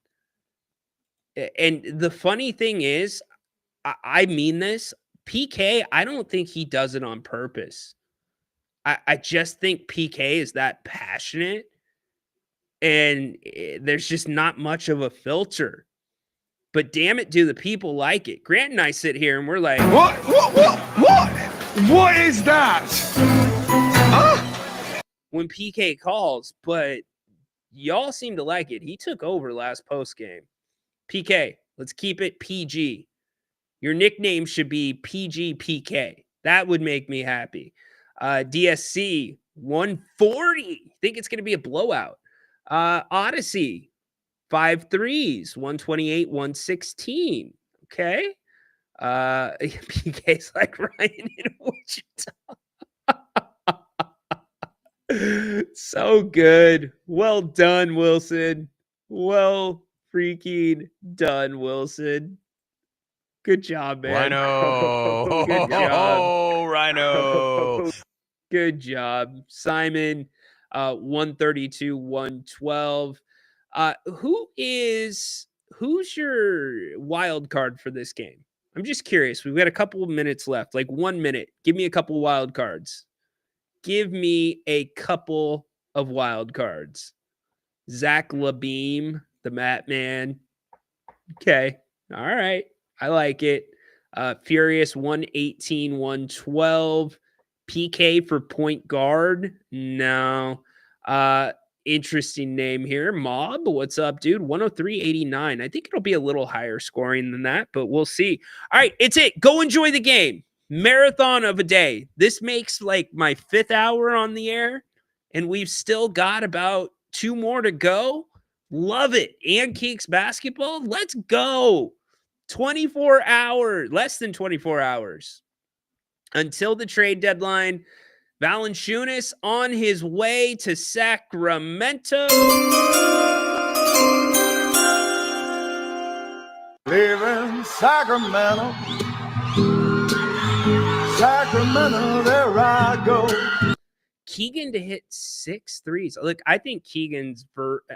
Speaker 3: And the funny thing is, I mean this, PK, I don't think he does it on purpose. I just think PK is that passionate, and there's just not much of a filter. But damn it, do the people like it? Grant and I sit here and we're like,
Speaker 1: What is that? Huh?
Speaker 3: When PK calls, but y'all seem to like it. He took over last post game. PK, let's keep it PG. Your nickname should be PG PK. That would make me happy. DSC 140. Think it's going to be a blowout. Odyssey 5 threes, 128, 116. Okay. PK's like Ryan in Wichita. So good. Well done, Wilson. Well freaking done, Wilson. Good job, man.
Speaker 21: Rhino.
Speaker 3: Good job.
Speaker 21: Oh, Rhino.
Speaker 3: Good job. Simon, 132, 112. Who's your wild card for this game? I'm just curious. We've got a couple of minutes left, like 1 minute. Give me a couple wild cards. Give me a couple of wild cards. Zach LaBeam, the Mat Man. Okay. All right. I like it. Furious 118, 112. PK for point guard. No. Interesting name here. Mob, what's up, dude? 103.89. I think it'll be a little higher scoring than that, but we'll see. All right, it's it. Go enjoy the game. Marathon of a day. This makes like my 5th hour on the air, and we've still got about 2 more to go. Love it. And Keeks basketball. Let's go. 24 hours, less than 24 hours until the trade deadline. Valančiūnas on his way to Sacramento.
Speaker 4: Leaving Sacramento, Sacramento, there I go.
Speaker 3: Keegan to hit 6 threes. Look, I think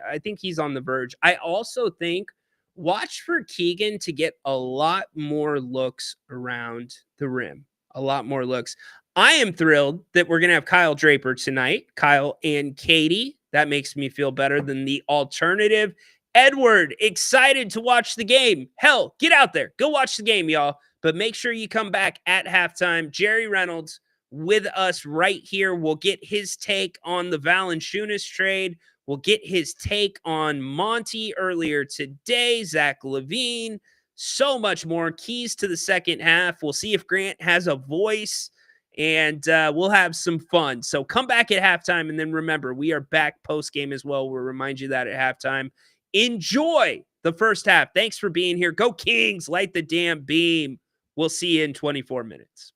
Speaker 3: I think he's on the verge. I also think watch for Keegan to get a lot more looks around the rim. A lot more looks. I am thrilled that we're going to have Kyle Draper tonight. Kyle and Katie. That makes me feel better than the alternative. Edward, excited to watch the game. Hell, get out there. Go watch the game, y'all. But make sure you come back at halftime. Jerry Reynolds with us right here. We'll get his take on the Valančiūnas trade. We'll get his take on Monte earlier today. Zach LaVine. So much more. Keys to the second half. We'll see if Grant has a voice. And we'll have some fun. So come back at halftime. And then remember, we are back post-game as well. We'll remind you that at halftime. Enjoy the first half. Thanks for being here. Go Kings. Light the damn beam. We'll see you in 24 minutes.